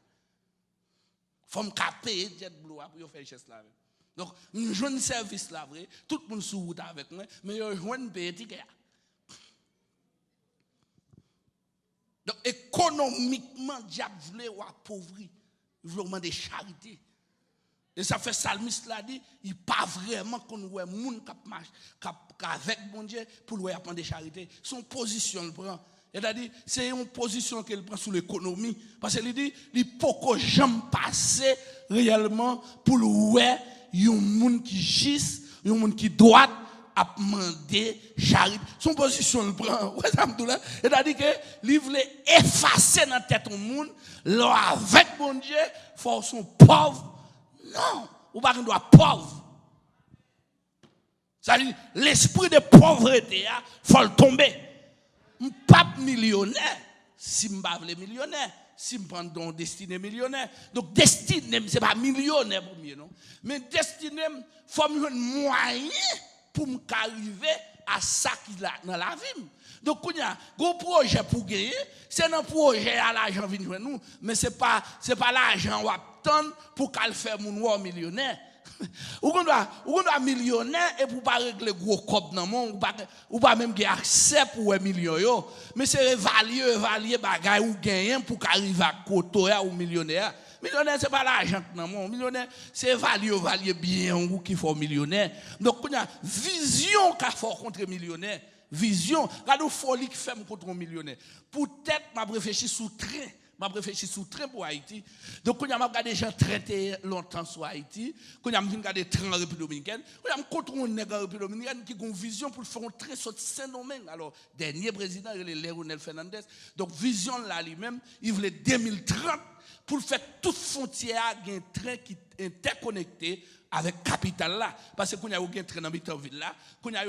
Faut me payer jet blue pour faire geste là. Donc, nous jouons un service là, vrai, tout le monde sous route avec moi, mais nous jouons un payer ticket. Donc, économiquement, diable voulait ou appauvrir, il voulait demander charité. Et ça fait Salmiste l'a dit, il n'est pas vraiment qu'on voit monde qui marche avec bon Dieu pour lui apprendre des charités. Son position le prend. C'est-à-dire, c'est une position qu'elle prend sur l'économie. Parce qu'il dit, il ne peut jamais passer réellement pour le ouais. Il y a un monde qui gisse, il y a un monde qui doit à demander charité. Son position le prend. C'est-à-dire que il voulait effacer dans la tête du monde, là avec bon Dieu, faut son pauvre. Non, ou pas qu'on doit pauvre. C'est-à-dire l'esprit de pauvreté, il faut le tomber. Je ne suis pas millionnaire si je ne suis pas millionnaire. Si je prends don destiné millionnaire. Donc, destiné, ce n'est pas millionnaire pour moi, non? Mais destiné, il faut me donner un moyen pour m'arriver à ça qui est dans la vie. Donc, il y a un projet pour gagner. C'est un projet à l'argent qui vient nous. Mais ce n'est pas l'argent qu'on attend pour qu'elle fasse mon millionnaire. Ou qu'on doit millionnaire et pour pas régler gros cop dans monde ou pas même avoir accès pour un million mais c'est évaluer bagay ou gagner pour qu'arriver à côté ou millionnaire c'est pas l'argent dans monde millionnaire c'est évaluer bien ou qui faut millionnaire donc on a vision qu'a faut contre millionnaire Vision, regardez folie qui fait contre un millionnaire. Peut-être m'a réfléchi sous train. M'a réfléchi sous train pour Haïti. Donc, quand m'a regardé des gens traiter longtemps sur Haïti, quand m'a regardé train en République Dominicaine, quand m'a contre un nègre en République Dominicaine qui a une vision pour faire un train sur Saint-Domingue. Alors, dernier président, il est Léonel Fernandez. Donc, vision là lui-même, il voulait 2030 pour faire toute frontière, un train qui est interconnecté avec capitale là. Parce que quand il y a un train dans ville là, quand il y a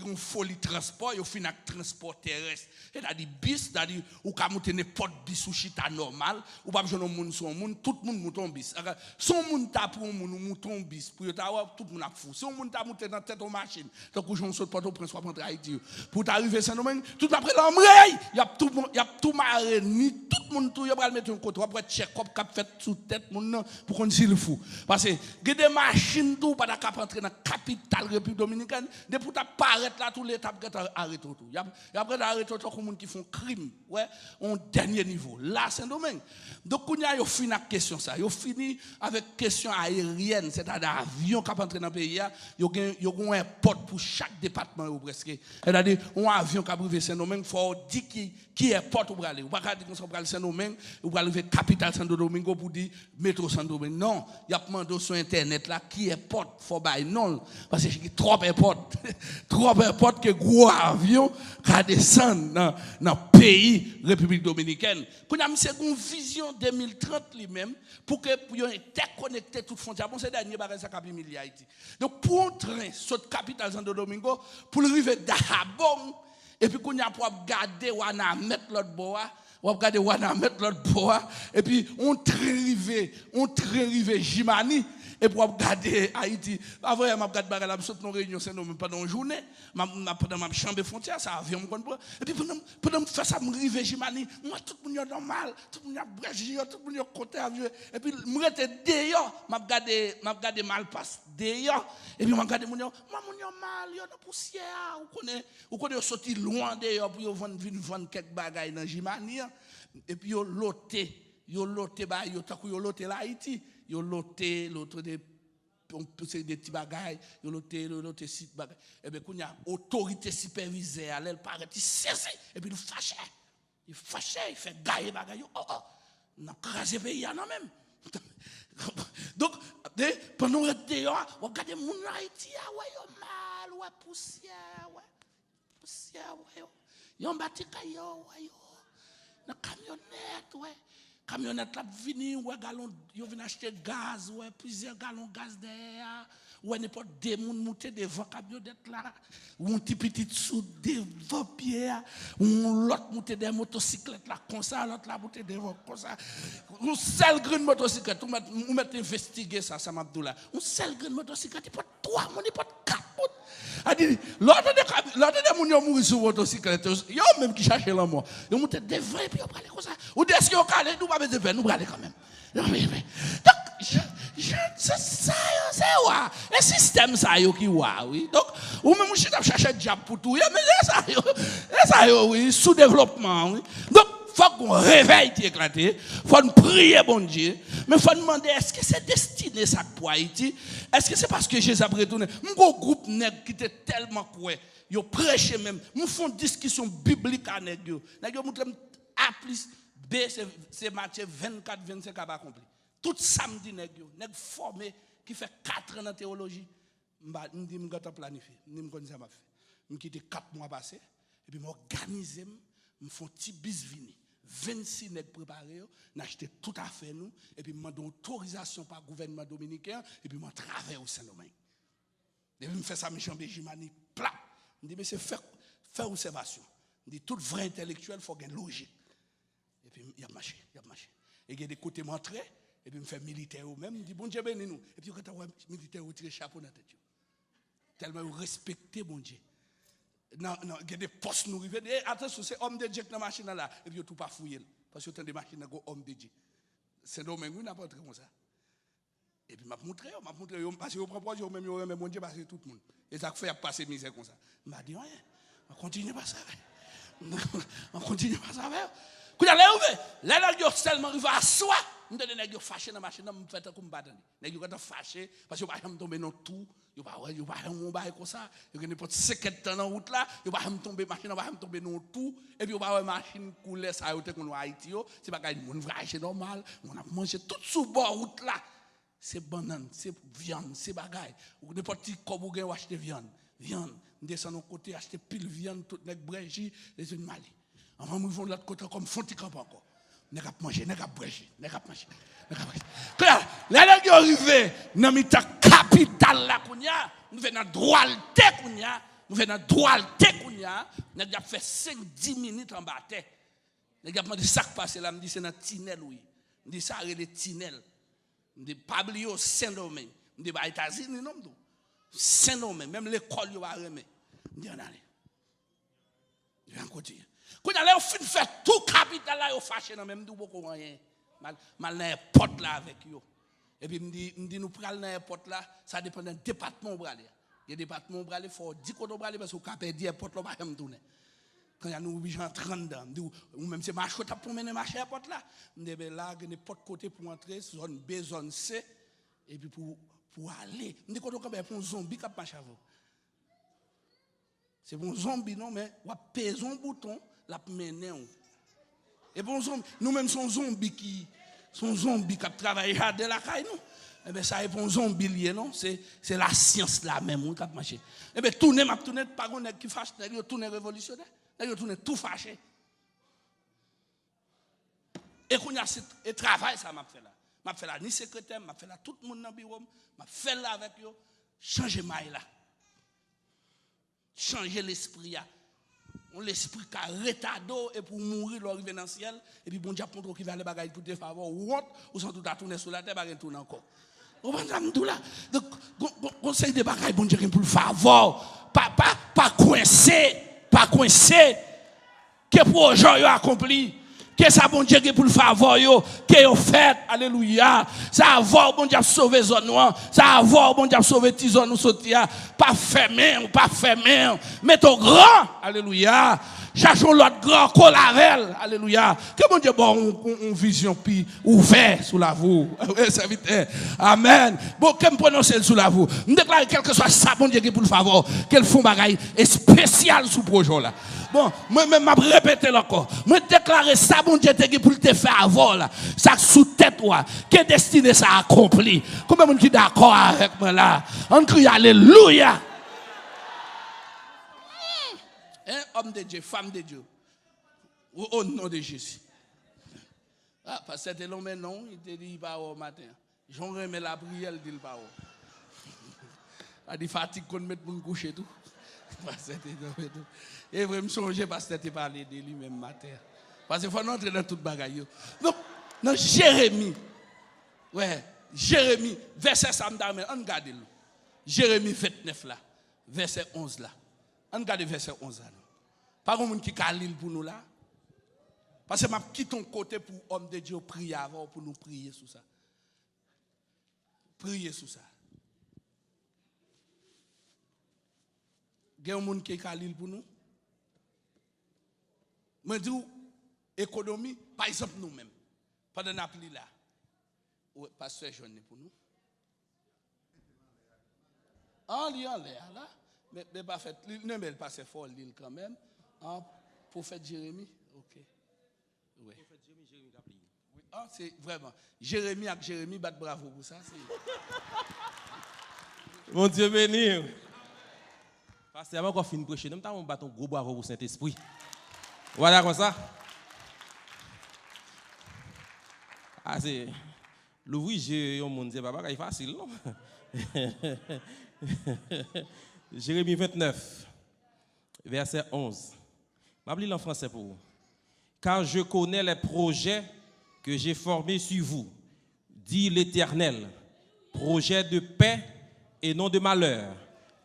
une folie transport, il y a un transport terrestre. C'est-à-dire bis, c'est-à-dire ou ka monter n'importe bis ou chita normal, ou pas besoin de monde sur monde, tout le monde monte en bis. Son monde ta pour monde monte en bis, pour ta tout le monde a fou. Si on monde ta monter dans tête aux machines, donc on saute pas au prince soit prendre Haïti. Pour t'arriver Saint-Domingue, tout après l'embraye, il y a tout maré ni tout le monde tout, il va mettre un côté, après check-up cap fait sous tête monde pour qu'on s'il fou. Parce que il y a des machines tout pas capable entrer dans la capitale République Dominicaine, de pour t'apparaître là tout l'étape que arrêter tout. Il y a après arrêter tout monde qui font crime, ouais, au dernier niveau. Là Saint-Domingue. Donc il y a fini avec question ça, il fini avec question aérienne, c'est-à-dire avion qui entrer dans le pays, il y a un porte pour chaque département ou presque. C'est-à-dire un avion qui arrive Saint-Domingue, faut dire qui est porte pour aller. Ou pas dire qu'on s'en va Saint-Domingue, ou pas arriver capitale Saint-Domingue pour dire métro Saint-Domingue. Non, il y a demandé sur internet là qui est porte faut bailler non parce que c'est trop importe que gros avion qui descend dans pays République Dominicaine. Qu'on a mis une vision 2030 lui-même pour que pour interconnecter toute frontière. Bon c'est dernier bagage ça capi milliard Haïti. Donc pour un train sur capitale Santo Domingo pour arriver Dahabon et puis qu'on a pour garder ou na mettre l'autre bois ou regarder Wana mettre l'autre bois et puis on très rivé Jimani et pour regarder Haïti avant m'a regarder bagarre là saute nos réunions c'est même pendant une journée pendant ma chambre frontière ça avion me comprend et puis pendant faire ça me rivé Jimani moi tout le monde normal tout le monde brèche tout le monde côté avion et puis me rester dehors m'a regarder mal passe dehors et puis m'a regarder mon mal yo dans poussière ou connaît sorti loin dehors pour vendre quelques bagages dans Jimani et puis yo loté ba yo takou yo loté la Haïti yo loté l'autre des petits bagages yo loté site bagages et ben kounya autorité supervisée elle paraît il saisi et puis il fâché il fait gailler bagages n'a crasé pays non même donc pendant le dehors on regarde mon Haïti ouais yo mal ouais poussière ouais yo bâti kayo ouais la camionnette ouais camionnette là vini ouais galon yo vinn acheter gaz ouais plusieurs gallons gaz derrière ouais n'importe des monde monter devant camionnette là ou un petit sous devant pied ou l'autre monter des motocyclettes là comme ça l'autre là monter devant comme ça un seul grain motocyclette on mettre investiguer ça m'Abdoula un seul grain motocyclette il pas 3 monde il pas 4 monde a dit l'autre de moun yo mouri sur motocyclette yo même qui cherche la mort yo monter devant et puis on parler comme ça ou est-ce que calé nous pas besoin nous aller quand même donc c'est ça c'est wa le système ça yo qui wa oui donc ou même je t'a chercher diable pour tout mais ça yo oui sous développement oui donc faut qu'on réveille qui éclaté faut nous prier bon Dieu mais faut demander est-ce que c'est destiné ça pour Haïti est-ce que c'est parce que Jésus a retourné mon groupe nèg qui était tellement quoi yo prêcher même nous font discussion biblique à nèg yo montre A plus B c'est Matthieu 24 25 à accompli tout samedi nèg formé qui fait 4 ans en théologie m'di m'gata planifier m'm connait ça m'a fait m'quitter 4 mois passé et puis m'organiser me font petit bis vini 26 nèg préparé n'acheter tout à fait nous et puis m'donne autorisation par gouvernement dominicain et puis m'en travaille au Saint-Domingue et puis me fait ça me chambre Jimani plat me dit mais c'est faire observation me dit tout vrai intellectuel faut gain logique et puis il y a marché et il y a des côtés m'entrer et puis me fait militaire ou même me dit bon Dieu béni nous et puis quand on militaire ou tirer chapeau dans tête tellement respecter bon Dieu non il y a des postes nous river attention c'est homme de Dieu dans machine là et puis tout pas fouiller parce que tant des machines go homme de Dieu c'est dommage nous n'a pas comme ça et puis m'a montré parce que au propos même yo mon Dieu passer tout le monde et ça fait passer misère comme ça m'a dit rien on continue pas ça on continue pas ça quand il est ouvert là yo seulement arrivé à soi nous donne nèg yo fâché dans machine, me fait comme pas attendre. Nèg yo quand fâché parce que pas tomber dans tout, yo pas on bail comme ça, yo gen n'importe 50 temps dans route là, yo pas tomber machine, pas tomber dans tout et puis yo pas machine couler ça yo te qu'on Haïti yo, c'est pas gagne moun vraché normal, on a mangé tout sous bord route là. C'est banane, c'est viande, c'est bagaille. Ou n'importe qui comme ou gen acheter viande, descend au côté acheter pile viande tout nèg bréji, les une mali. Avant nous vont de l'autre côté comme fonti camp encore. N'est pas manger, n'est pas bréji, n'est pas manger. Là, là qui arrivé dans mita capitale là kounya, nous venons droite kounya, nous venons droite kounya, n'a déjà fait 5-10 minutes en bataille. N'a déjà demandé ça qui passe là, me dit c'est dans tunnel oui. Me dit ça les tunnel. Me dit Pablo Saint-Domingue. Me dit bah États-Unis non tout. Saint-Domingue, même l'école yo va remettre. Me dit on allez. Je vais continuer. Quand on a fait tout capital là, on fâché dans même beaucoup rien. Mal dans porte là avec yo. Et puis me dit nous pral dans porte là, ça dépend d'un département bralé. Il y a département bralé faut 10 côté bralé parce que cap dire porte là pas même tourner. Quand nous obligé entrer dedans, ou même c'est marché t'a pour mener marché porte là. Me dit là n'importe côté pour entrer zone B zone C et puis pour aller. Me dit côté comme pour zombie cap marché avant. C'est bon zombie non mais on pèse un bouton la mener. Et bon zombie, nous-mêmes sommes zombies qui travaillent de la caille nous. Eh bien ça est bon zombie lié non, c'est la science là même on cap marcher. Eh bien tourner pas gon qui fâche, tourner révolutionnaire, tourner tout fâché. Et qu'on a et travail ça m'a fait là. M'a fait là ni secrétaire, m'a fait là tout le monde dans bureau, m'a fait là avec yo, changer maille là. Changer l'esprit là. On l'esprit qui a retardé et pour mourir l'arrivée dans le ciel et puis bon Dieu pour qui va les bagages pour te faveur ou sans tout à tourner sur la terre bagages tourner encore. On va dire tout là. Donc conseil de bagages bon Dieu pour le faveur pas coincé que projet yo accompli. Que ça bon Dieu pour le faveur yo que yo fait alléluia ça avoir bon Dieu sauver zone noire ça avoir bon Dieu sauver ti zone nous sortir pas fermer mais ton grand alléluia cherchons l'autre grand colavel alléluia que bon Dieu bon une vision puis ouvert sous la vous serviteur amen bon que me prononcer sous la vous me déclarer quelque soit ça bon Dieu pour le faveur qu'elle font bagaille spécial sous projet là. Bon, moi-même, je répète encore. Je déclare ça, bon Dieu, pour te faire avoir là. Ça sous tête, toi. Que destinée ça accompli. Combien de monde qui est d'accord avec moi là? On crie alléluia. Homme de Dieu, femme de Dieu. Au nom de Jésus. Ah, parce que c'était long, mais non, il te dit pas au matin. J'en remets la prière, il dit pas au. Il dit fatigue qu'on met pour me coucher tout. Et vous me songez parce que c'était parlé de lui-même matin. Parce qu'il faut entrer dans toute bagaille. Donc, dans Jérémie, Jérémie, verset Samdamel, on regarde. Jérémie 29 là, verset 11 là. On regarde verset 11 là. Pas comme qui a l'île pour nous là. Parce que je quitte ton côté pour homme de Dieu prier avant pour nous prier sur ça. Prier sur ça. Il y a un monde qui a l'île pour nous. Je dis, économie, par exemple, nous-mêmes. Pendant qu'on a pris là. Pasteur Jean pour nous. En l'air là. Mais pas fait. Non, mais elle passe fort l'île quand même. Prophète Jérémie. Ok. Oui. Prophète Jérémie Gapli. Oui. C'est vraiment. Jérémie avec Jérémie, bat bravo pour ça. Mon Dieu béni. Parce que avant qu'on finisse de prêcher, nous avons un gros bravo pour Saint-Esprit. Voilà comme ça. Ah, c'est. L'ouvrir, j'ai un monde, c'est pas facile, non? Jérémie 29, verset 11. Je vais lire en français pour vous. Car je connais les projets que j'ai formés sur vous, dit l'Éternel, projets de paix et non de malheur,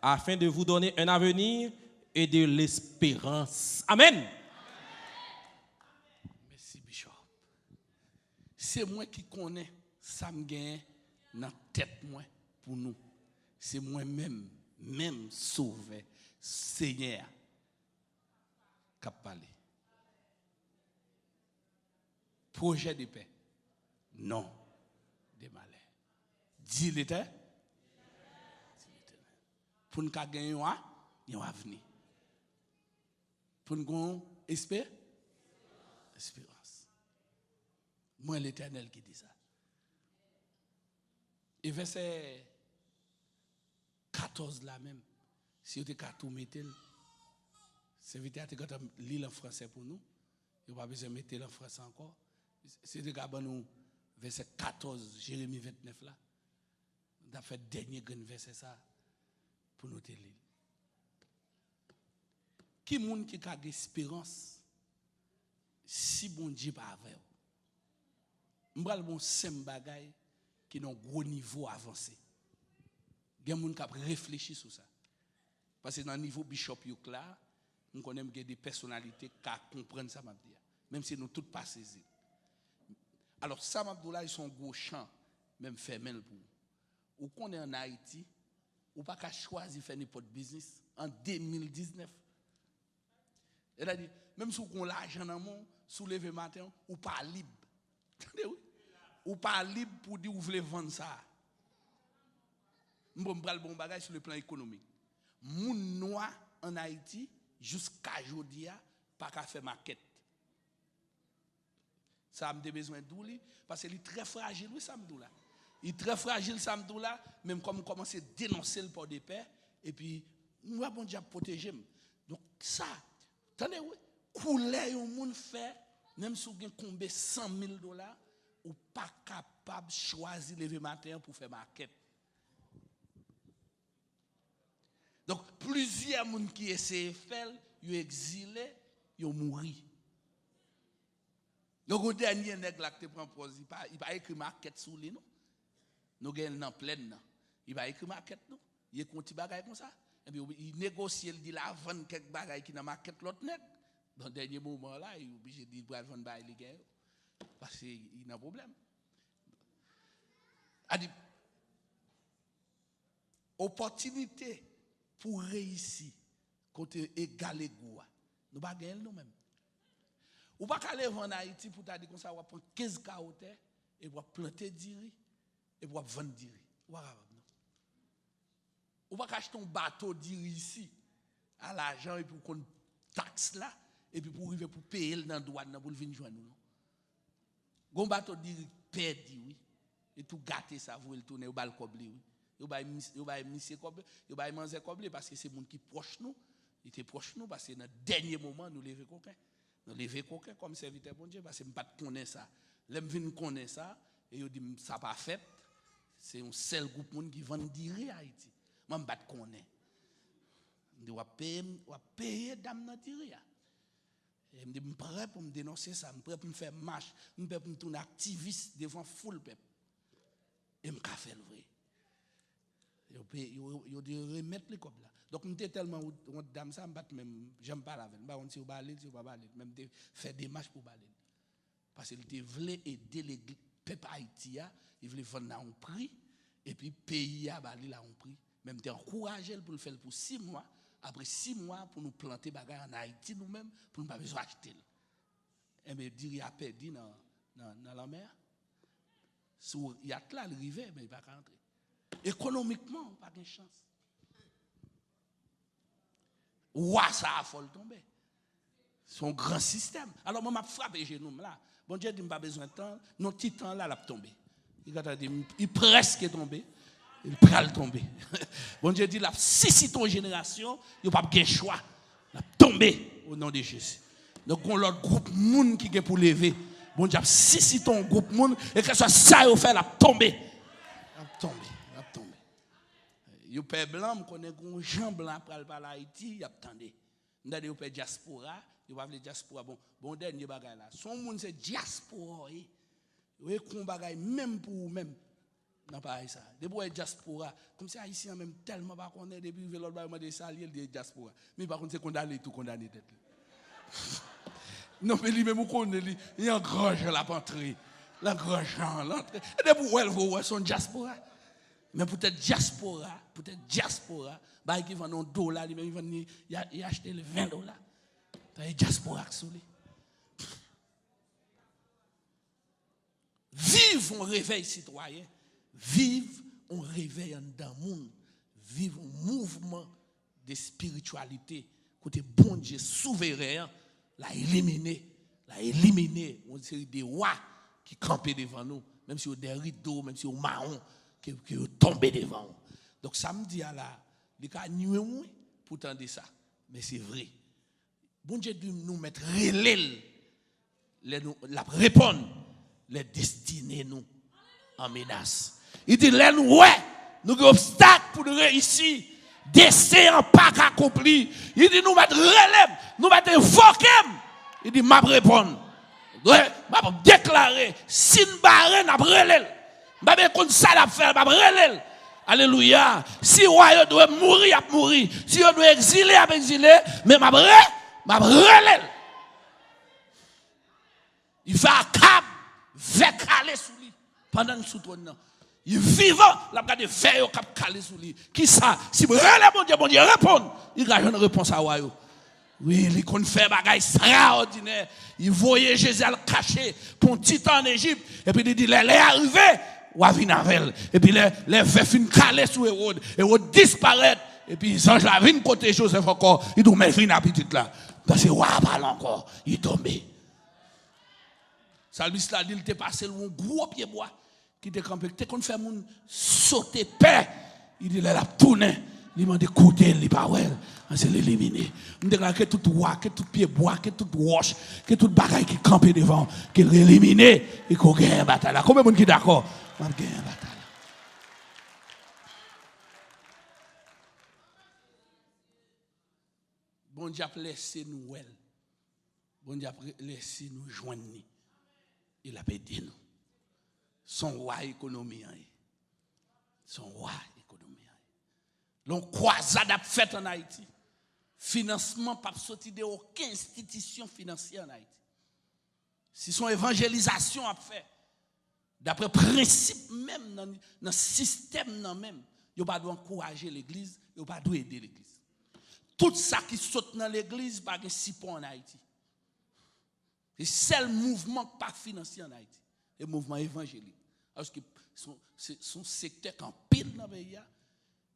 afin de vous donner un avenir et de l'espérance. Amen. Merci, Bishop. C'est moi qui connais ça me gagne dans la tête moi pour nous. C'est moi-même, même sauvé, Seigneur, qui a parlé. Projet de paix. Non, des malheurs. Dis l'Éternel. Pour nous gagner un avenir. Pour nous gagner espérance. Moi, l'Éternel qui dit ça. Et verset 14 là même, si vous avez tout mettre, c'est vite à lire en français pour nous. Il n'y a pas besoin de mettre en français encore. Si vous avez nous verset 14, Jérémie 29 là, on a fait le dernier grand verset ça pour nous lire. Qui monde qui a espérance si bon Dieu pas avec vous? M'bral bon simple bagay qui ont un gros niveau avancé. Il y a des gens qui réfléchissent sur ça. Parce que dans le niveau bishop là, nous connaissons des personnalités qui comprennent ça. Même si nous tous pas saisi. Alors, ça, ils sont gros champs, même fermés pour vous. Ou qu'on est en Haïti, ou pas qu'à choisir faire n'importe business en 2019. Elle a dit, même si on a l'argent dans le monde, soulever matin, ou pas libre. Ou pas libre pour dire, vous voulez vendre ça. Je vais prendre bon bagage sur le plan économique. Moun noir en Haïti, jusqu'à aujourd'hui, pas qu'à faire maquette. Ça a besoin d'ouli, parce qu'il est très fragile, oui, Samdou là. Il est très fragile, Samdou là, même comme on commence à dénoncer le port de paix, et puis, nous avons déjà protégé. Donc, ça, attendez, oui, couler au monde fait, même si vous avez combien $100,000, ou pas capable de choisir lever matin pour faire maquette. Donc, plusieurs personnes qui essaient de faire, ils sont exilés, ils sont morts. Donc, le dernier nègre qui prend pause, il va écrire maquette sur lui, non? Nous gagnons dans pleine. Il va écrire maquette, non? Il compte bagay comme ça. Et puis, il négocie, il dit la vendre quelques bagages qui dans maquette l'autre nègre. Dans le dernier moment là, il est obligé de dire qu'il va vendre les gars. Parce qu'il a un problème. Il dit, opportunité pour réussir, côté égal et goût, nous ne pas gagner nous-mêmes. Ou pas aller en Haïti pour dire comme ça, on va prendre 15 carottes et on va planter diri et on va vendre diri. Ou pas acheter un bateau diri ici à l'argent et pour qu'on taxe là et puis pour arriver pour payer dans la douane pour venir joindre nous. Un bateau diri perdu oui et tout gâter ça vous le tourner au bal coblé oui. Yo ba monsieur coblé, yo ba manger coblé parce que c'est monde qui proche nous, il était proche nous parce que dans dernier moment nous lever coquin. Nous lever coquin comme serviteur bon Dieu parce que me pas connaître ça. L'aime vinn connaît ça et yo dit ça pas fait. C'est un seul groupe monde qui vend dire Haïti. Moi me pas connaît. On doit payer dame dans dire. Et me dit me prêt pour me dénoncer ça, me prêt pour me faire marche, me prêt pour me tourner activiste devant foule peuple. Et me ka faire le vrai. Yo dit remettre les comme là. Donc m'était tellement dame ça me même j'aime pas la veine. Ba on si ou balé, si ou pas balé, même faire des marches pour balé. Parce qu'il te voulait aider les peuple haïtien, il voulait vendre à un prix et puis pays à balé là un prix. Même te encourager pour le faire pour 6 mois, après 6 mois pour nous planter bagarre en Haïti nous-mêmes pour nous pas besoin acheter. Et me dire il a perdu dans la mer. Sur yacht là le rivière mais il va pas rentrer. Économiquement, pas de chance. Ouah, ça a folle tomber. C'est un grand système. Alors, moi, je frappe les genoux là. Bon Dieu dit, pas besoin de temps. Non, petit temps là, il a tombé. Il est presque tombé. Il pral tomber. Bon Dieu dit, là, si ton génération, il n'y a pas de choix. Il a tombé au nom de Jésus. Donc, on a l'autre groupe monde qui est pour lever. Bon Dieu, si ton groupe monde, et que ce soit ça, il fait, il a tombé. Il a tombé. Yo père blanc me connaît gon Jean blanc pral par Haïti, y attendé. Ndade yo père diaspora, yo va le diaspora bon dernier bagay là. Son monde c'est diaspora. Yo kon bagay même pour même. Non pas ça. Depuis diaspora, comme si haïtien même tellement pas connaît depuis l'autre bagay de salier de diaspora. Mais par contre c'est condamné tout condamné tête. Non mais lui même connaît lui, il y a un grand Jean la pentrée. La grand Jean l'entrée. Et depuis elle voit son diaspora. Mais peut-être diaspora, bah qui vend un dollar, il achète le $20. T'as diaspora sur lui. Vive vivre un réveil citoyen, vivre un réveil dans le monde, vivre un mouvement de spiritualité, côté bon Dieu souverain, l'a éliminé une série de rois qui campaient devant nous, même si on des rideaux, même si on marron, qui tombent devant nous. Donc samedi à la, les cas nuit pour tendre ça, mais c'est vrai. Bon Dieu doit nous mettre relais, la répondre, les destinées nous en menace. Il dit là nous ouais, nous avons obstacle pour nous réussir, dessin en pas accompli. Il dit nous mettre relais, nous mettre invoquer. Il dit m'a répondre. M'a déclarer si nous barrer n'a relais. M'a bien comme ça la faire m'a relais. Alléluia. Si roi doit mourir, a mourir. Si on doit exiler, a exiler, mais m'a relais. Il fait un cap, fait caler sous lui pendant le sous-trône. Il vivant, la regarde fait au cap caler sous lui. Qui ça? Si vous relève bon Dieu répond. Il a une réponse à Wayo. Oui, il qu'on fait bagaille extraordinaire. Il voyait Jésus le cacher pour un petit temps en Égypte. Et puis il dit, il est arrivé, ou a venu avec elle. Et puis les veufs fin caler sous Hérode disparaît. Et puis les anges la viennent côté Joseph encore. Il dit, mais viens à petite là. Parce que roi parle encore. Il est tombé. Salmis là dit il était passé un gros pied bois qui était campé t'es qu'on fait moun sauter paix il dit là la tourner il m'a écouter il pas ouais c'est l'éliminer me déclare que tout roi que tout pied bois que tout roche que toute bagaille qui campé devant qu'il éliminer et qu'on gagne bataille là combien de monde qui d'accord on gagne bataille bon Dieu a laissé nous elle bon Dieu a laissé nous joindre. Il a aidé nous. Son roi économie. Son roi économie. L'on croisade a fait en Haïti. Financement pas sorti de aucune institution financière en Haïti. Si son évangélisation a fait, d'après principe même dans le système même, il pas doit encourager l'église, il pas doit aider l'église. Tout ça qui saute dans l'église pas de support en Haïti. C'est le seul mouvement pas financier en Haïti, le mouvement évangélique. Parce que son secteur en pile dans le pays,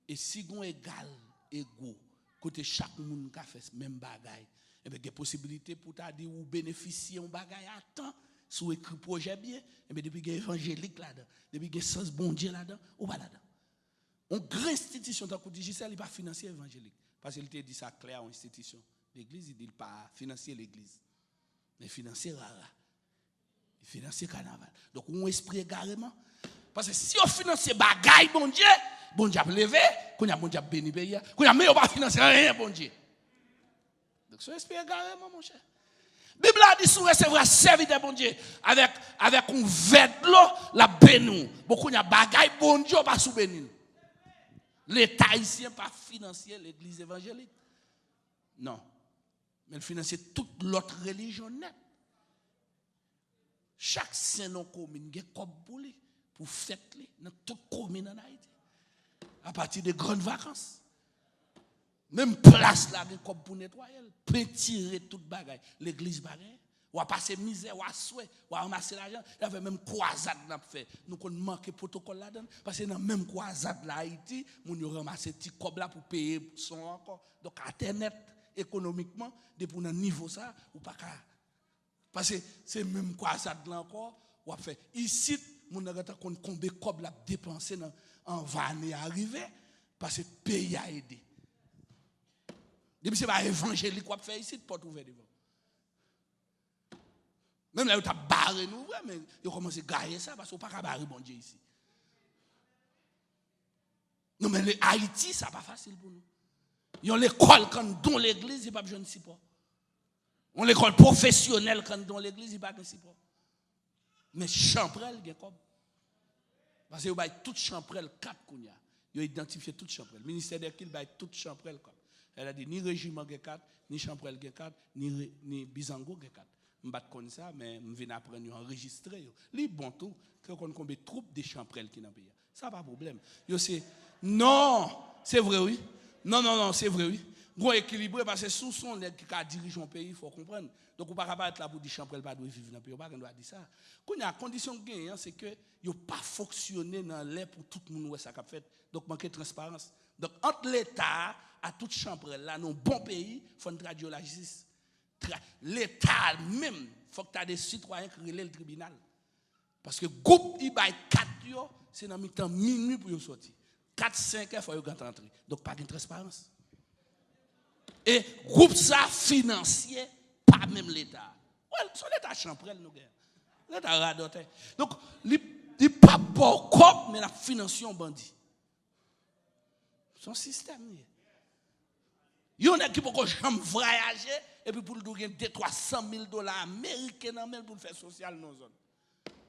et si on égal, égaux, côté chaque monde qui a fait même bagaille, et bien, il y a possibilité pour ta dire ou bénéficier un bagaille à temps, sous écrit projet bien, et bien, depuis qu'il y a évangélique là-dedans, depuis qu'il y a sens bon Dieu là-dedans, ou pas là-dedans. Une grande institution, tant que Digicel, il n'est pas financier évangélique. Parce qu'il te dit ça clair en institution. L'église, il dit pas financier l'église. Mais financer rara. Financer carnaval. Donc on esprit également. Parce que si on finance bagaille bon Dieu a levé, qu'on a bon Dieu béni pays, qu'on a mais on pas financer rien bon Dieu. Donc son esprit également mon cher. Bible a dit sous recevoir serviteur bon Dieu avec un verre de l'eau la bénou. Beaucoup a bagaille bon Dieu pas sous béni. L'État haïtien pas financer l'église évangélique. Non. Mais il finançait toute l'autre religion net. Chaque saint non commune a comme pour fête dans toute commune en Haïti. À partir des grandes vacances. Même place là comme pour nettoyer, peut tirer toute bagaille, l'église bagaille. Ou à passer misère, ou à souhait, ou à ramasser l'argent, il y avait même croisade n'a fait. Nous qu'on manque protocole là-dedans parce que dans même croisade là Haïti, nous nous ramasser petit cob là pour payer son encore. Donc internet économiquement depuis un niveau ça ou pas qu'à parce que c'est même quoi ça là encore ou a fait ici mon agata qu'on combien cob la dépenser en vanne arrivé parce que pays a aidé depuis c'est pas évangélique quoi faire ici porte ouverte devant même là tu as barré nous mais il commence à gailler ça parce qu'on pas qu'à barrer bon Dieu ici non mais les Haïti ça pas facile pour nous. Ils ont l'école quand dans l'église, il n'y a pas besoin de support. On l'école professionnelle quand dans l'église, il n'y a pas de support. Mais champrel, il y a comme. Parce que vous avez toute champrel 4 kounya. Ils ont identifié toute champrel. Le ministère de l'Équilibre a toute champrel comme. Elle a dit ni régiment 4, ni champrel 4, ni bizango 4. Je ne sais pas ça, mais je viens apprendre à enregistrer. Les bon tout, quand on a combien de troupes de champrel qui dans le pays. Ça pas de problème. Non, c'est vrai, oui. Non, c'est vrai, oui. Gon équilibré parce que sous son nèg qui dirige un pays, il faut comprendre. Donc on pas capable être là pour dire chambre pas doit vivre dans pays, on pas doit dire ça. Quand il y a condition gain c'est que yo pas fonctionner dans l'air pour tout le monde ouais ça qu'a fait. Donc manque de transparence. Donc entre l'état à toute chambre là dans bon pays, faut traduire la justice. L'état même, faut que tu aies des citoyens qui relèvent le tribunal. Parce que groupe il bail 4 yo, c'est dans mi-temps minuit pour yo sortir. 4-5 heures faut yo entrer. Donc pas de transparence. Et groupe ça financier, pas même l'État. Ouais, son l'État champrel nous gagne. L'État radote. Donc, il pas pour cop, mais la financier bandit. Son système. Il y en a qui peuvent jamais voyager et puis pour le gagner 200-300 000 dollars américains pour faire social dans zone.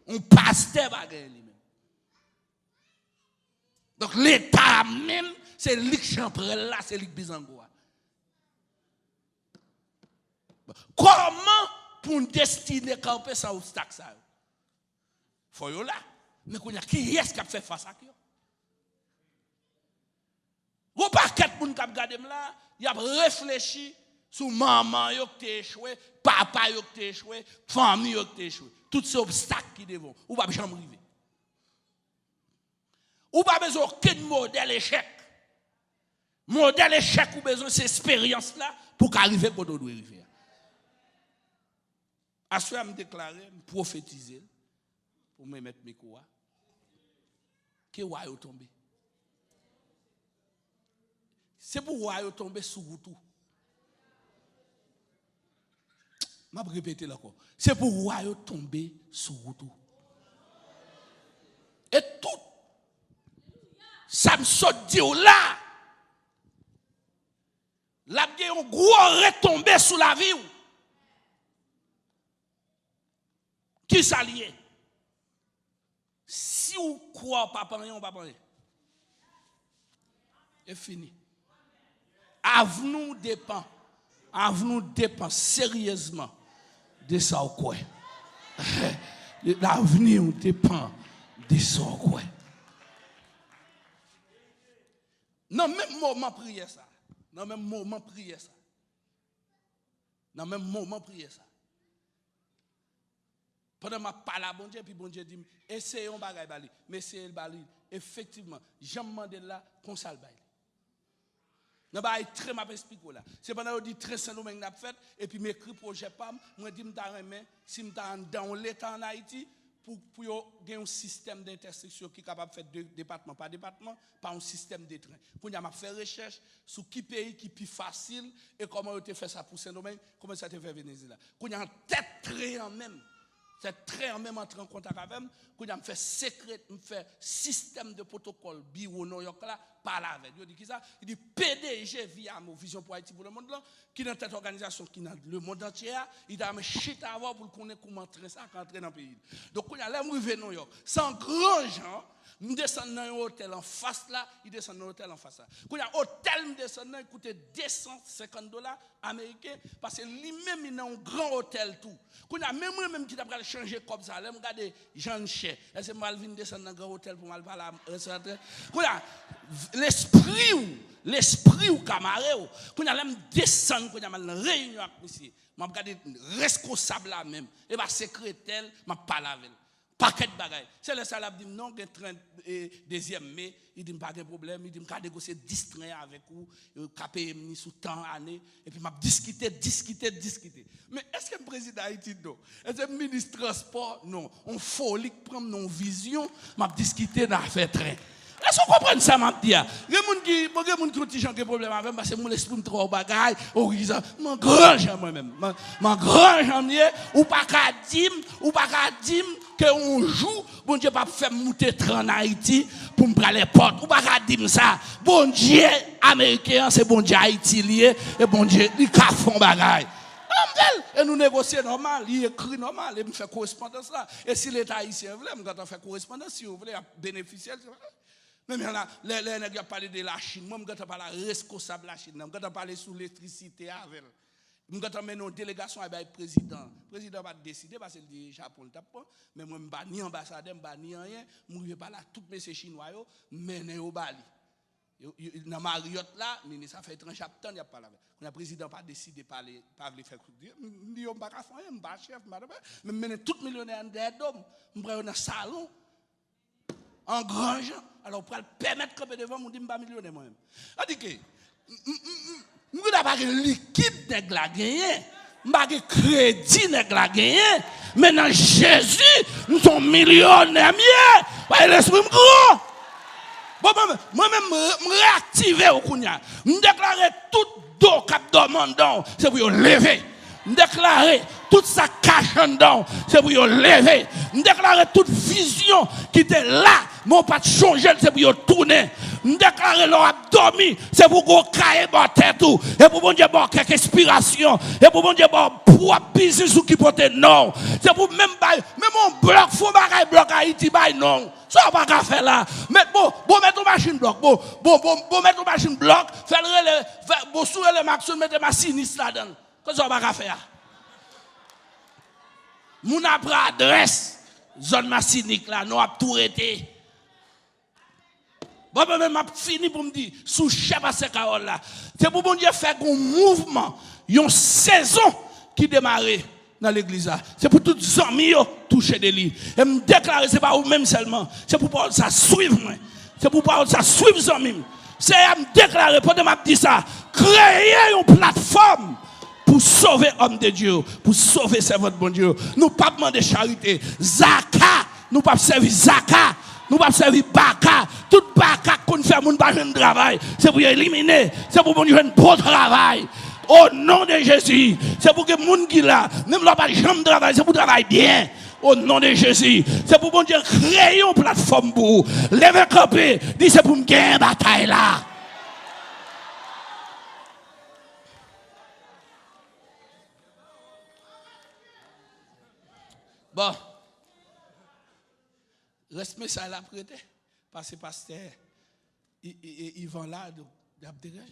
On passe des bagages lui-même. Donc l'État même, c'est lui qui champrel là, c'est lui qui bizangoa. Comment pour nous destiner camper sans obstacle ça? Faut yo là. Mais qui est-ce qui a fait face à ça? Ou pas quatre moun k'ap gade là, y a réfléchi sur maman yo qui échoué, papa yo qui échoué, famille yo qui échoué. Tous ces obstacles qui devant, ou pas jamais arriver. Ou pas besoin aucun modèle échec. Modèle échec ou besoin cette expérience là pour qu'arriver quand on doit arriver. À ce moment me déclarer, me prophétiser pour me mettre mes quoi que wa yo tomber. C'est pour wa yo tomber sous tout. M'a répéter encore. C'est pour wa yo tomber sous tout. Et tout ça me saute dire là. La bien un gros retomber sous la vie. Qui s'allie? Si vous croyez pas parler, on va parler. Et fini. Avenue dépend sérieusement de ça ou quoi. L'avenir dépend de ça ou quoi. Dans le même moment prier ça. Dans le même moment prier ça. Dans le même moment prier ça. Pendant ma parole à bon Dieu, puis bon Dieu dit, essayons bagay bali. Mais c'est le bali. Effectivement, j'aime demander là, qu'on ça le bali. Non, bah, très m'a expliqué là. C'est pendant que je dis très Saint-Domingue n'a fait, et puis m'écrit projet PAM, moi dis m'ta remet, si m'ta dans l'État en Haïti, pour gagner un système d'intersection qui est capable de faire deux départements par département, par un système de train. Pour nous faire recherche sur qui pays qui est plus facile, et comment on fait ça pour Saint-Domingue, comment ça te fait Venezuela. Pour nous en tête train en même. C'est très en même entrer en contact avec moi, quand je fais secret, je fais système de protocole bureau New York là, parle avec. Il dit qui ça? Il dit PDG via mon vision pour Haïti pour le monde là, qui dans cette organisation qui dans le monde entier, il a me chit à voir pour connaître comment entrer ça quand entrer dans le pays. Donc quand là me arrive New York, sans grand gens, me descend dans un hôtel en face là, il descend dans un hôtel en face là. Quand un hôtel me descend là, il coûte $250 américains parce que lui-même il a un grand hôtel tout. Quand même qui t'a changer comme ça, là me regarder Jean Ché, est-ce que Malvin descend dans un grand hôtel pour mal parler à restaurant. Quand l'esprit ou camarade, quand on a descendre quand on a une réunion avec monsieur, m'a regarder responsable là même et va secrétaire m'a parler avec paquet de bagaille. C'est le ça dit non que train deuxième mai, il dit pas de problème, il dit m'a négocier 10 trains avec vous, payer sous temps année et puis m'a discuter. Mais est-ce que le président Haïti non? Est-ce que le ministre transport non? On folie prendre nos visions, m'a discuter d'affaire train. Est-ce qu'on comprend ça, m'a dit? Il y a des gens qui ont des problèmes avec moi, parce que mon esprit me trouve au bagage, au guisa, mon grand gens moi-même, mon grand gens, ou pas qu'à dire qu'on joue, bon Dieu, pas faire monter train en Haïti pour me prendre les portes, ou pas qu'à dire ça, bon Dieu américain, c'est bon Dieu haïtien, et bon Dieu, il a fait bagage. Et nous négocions normal, il écrit normal, il me fait correspondance là. Et si l'État haïtien veut, il me fait correspondance, si vous voulez bénéficier. Même les gens parlé de la Chine, moi je parle de la responsable de la Chine, je parle sur l'électricité avec. Je parle une délégation avec le président. Le président va décider parce qu'il dit Japon le tape, mais moi je ne suis ni ambassadeur, ni rien, je ne vais pas là tous mes Chinois mener au Bali. Dans Marriott là, ça fait 30 chaptans, il n'y a pas là. Le président pas décidé de parler, pas de faire dire. Il dit, on ne va pas faire, on ne va pas chef, madame. Mais maintenant, tout millionnaire en dehors d'homme, on va dans un salon, en grand gens. Alors, pour permettre de camper devant, on dit, je ne suis pas millionnaire moi-même. C'est-à-dire que, nous n'avons pas de liquide de la gagner, nous n'avons pas de crédit de la gagner. Maintenant, Jésus, nous sommes millionnaires. Laisse-moi me gros. Bon, moi-même, je me réactiver au Kounia. Je déclare tout dos cap demandant, c'est pour lever. Je déclare toute sa cache en dedans, c'est pour lever. Je déclare toute vision qui était là, mon pas changer, c'est pour tourner. Je déclare leur abdomen, c'est pour qu'on caille par tête tout. Et pour bon Dieu, bon, quelques inspirations. Et pour bon Dieu, bon, pour business ou qui porte non. C'est pour même mon bloc, faut pas bloc Haïti, non. Ça va pas faire là. Mais bon mettre une machine bloc. Bon mettre une machine bloc. Faire le maximum mettre ma sinistre là-dedans. Ça va pas faire. Mon après adresse zone massinique là, nous a tout été. Bon même m'a fini pour me dire sous chef à ces carole là. C'est pour bon Dieu faire un mouvement, une saison qui démarre dans l'église. C'est pour tous les amis toucher des lits. Et me déclarer, ce n'est pas vous-même seulement. C'est pour pouvoir ça suivre moi. C'est pour pouvoir ça suivre les amis. C'est à me déclarer, pour me dire ça, créer une plateforme pour sauver l'homme de Dieu, pour sauver servant de bon Dieu. Nous ne pas demander charité. Zaka, nous ne pas servir Zaka. Nous ne pas servir Baka. Tout Baka qu'on fait, nous ne pas faire travail. C'est pour éliminer. C'est pour nous faire un bon travail. Au nom de Jésus, c'est pour que les gens qui là, même là pas jamais travail, c'est pour travailler bien. Au nom de Jésus, c'est pour bon Dieu créer une plateforme pour vous. Levez camper, dis c'est pour me gagner une bataille là. Bon, reste ça là prêté, parce que pasteur Yvan là, d'Abdégaja.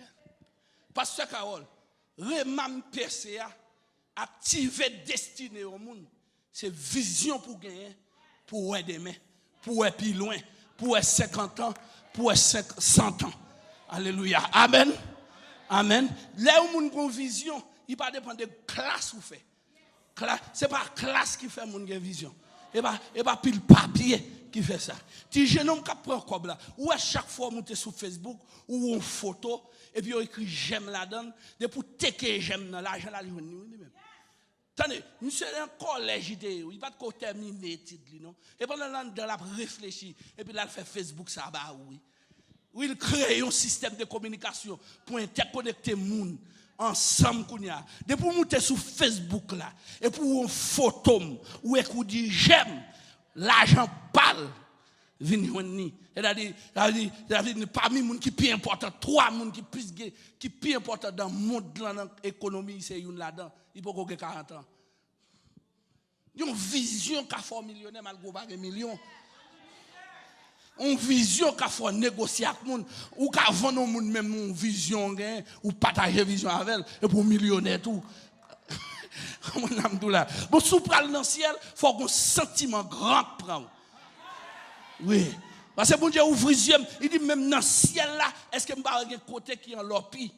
Pasteur Carole. Remam PCA, activer destinée au monde, c'est vision pour gagner, pour demain, pour plus loin, pour 50 ans, pour 100 ans. Alléluia. Amen. Amen. Là où mon une vision, il pas dépendre de classe ou fait. C'est pas classe qui fait mon vision. Et pas pile papier qui fait ça. Tu jeune homme qui prend comme là, ou à chaque fois monter sur Facebook ou une photo et puis on écrit j'aime là-dedans, de pour tecker j'aime dans l'argent là lui-même. Attendez, monsieur un collège il pas de terminer étude non. Et pendant là dans la réfléchir et puis là il fait Facebook ça bah oui. Où il crée un système de communication pour interconnecter monde ensemble kounya. De pour monter sur Facebook là et pour une photo ou écoute dit j'aime l'argent parle vini c'est-à-dire parmi les gens qui plus important trois gens qui plus important dans le monde dans l'économie c'est une là-dedans il peut avoir 40 ans une vision qu'a fait millionnaire malgré pas des millions une vision qu'a fait négocier avec monde ou qu'a vendre au monde même une vision ou partager vision avec et pour millionnaire tout bon sous pral dans ciel faut qu'on sentiment grand prendre oui parce que bon Dieu ouvre les yeux il dit même dans ciel là est-ce que me pas un côté qui en l'opi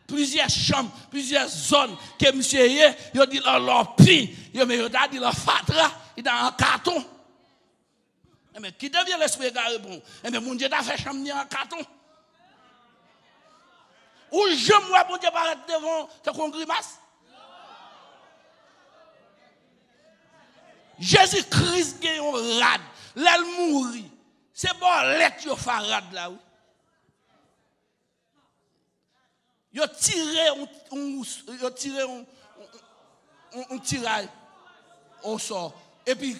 plusieurs chambres plusieurs zones que monsieur il dit en l'opi il me dit la fatra il dans un carton mais qui devient l'esprit garé bon mais mon Dieu t'a fait chambre en carton ou je moi bon Dieu paraître devant ta grimace. Jésus-Christ gagne un rad, l'elle mourit. C'est bon, l'être yo fa rad là oui. Yo tiré un tirage au sort et puis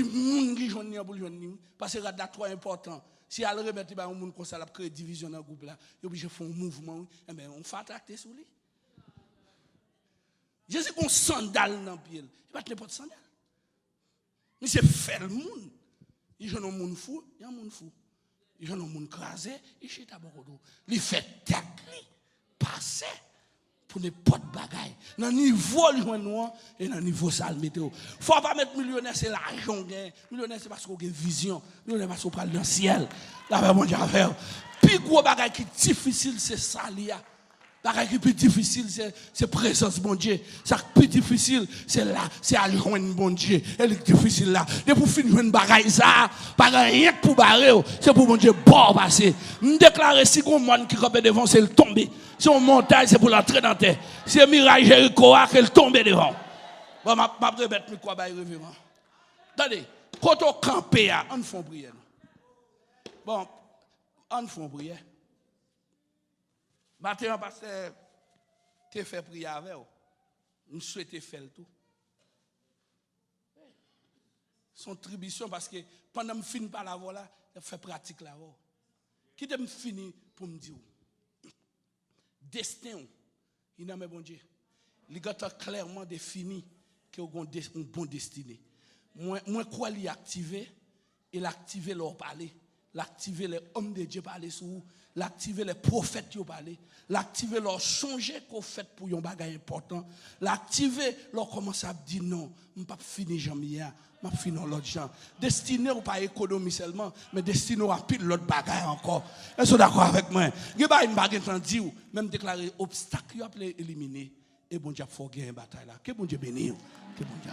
moun qui jouni pour jouni parce que rad là trop important. Si elle remettre ba un moun comme ça la créer division dans groupe là, yo obligé faire un mouvement et ben on fait tracter sur lui. Jésus qu'on sandale dans pied, il pas n'importe sandale. Mais c'est faire le monde. Il y a un monde fou, il y a un monde fou. Il y a un monde crasé, il chute à Borodo. Il fait tête, passer pour n'importe bagaille. Dans le niveau noir et dans le niveau sale météo. Il ne faut pas mettre millionnaire, c'est l'argent. Millionnaire, c'est parce qu'on a une vision. Millionnaire, c'est parce qu'on parle dans le ciel. Là, mon Dieu, à faire. Puis plus gros bagage qui est difficile, c'est ça, Lia. Bagage qui est plus difficile, c'est présence bon Dieu. Ça plus difficile, c'est là, c'est aller joindre bon Dieu. Elle est difficile là. Et pour finir une bagage ça, pas rien pour barrer, c'est pour bon Dieu bon passer. Me déclarer si un monde qui campe devant, c'est le tomber. Si on montagne, c'est pour l'entrer dans terre. Si un mirage Jéricho, qu'elle tombe devant. Bon, ma répète mais quoi bail révérend. Attendez, quand on campe on fait prière. Bon, on fait prière. Matin, pasteur, tu fait prière avec vous. Nous souhaitons faire le tout. Son tribulation parce que pendant que je finis par la voix là, je fais pratique la voix. Qui te fini pour me dire destin, il n'a pas bon Dieu. Il a clairement défini que vous avez une bonne destinée. Moi, quoi l'y activer et l'activer leur parler. L'activer les hommes de Dieu parler sur vous, l'activer les prophètes qui parler, l'activer leur songer qu'on fait pour un bagage important, l'activer leur commencer à dire non, je ne vais pas finir jamais, je vais finir l'autre gens. Destiné ou pas économie seulement, mais destiné à pile l'autre bagage encore. Est-ce que vous d'accord avec moi? Il y a une bagage qui dit, même déclarer obstacle, il a éliminer, et bon Dieu, il faut gagner une bataille là. Que bon Dieu bénisse, que bon Dieu.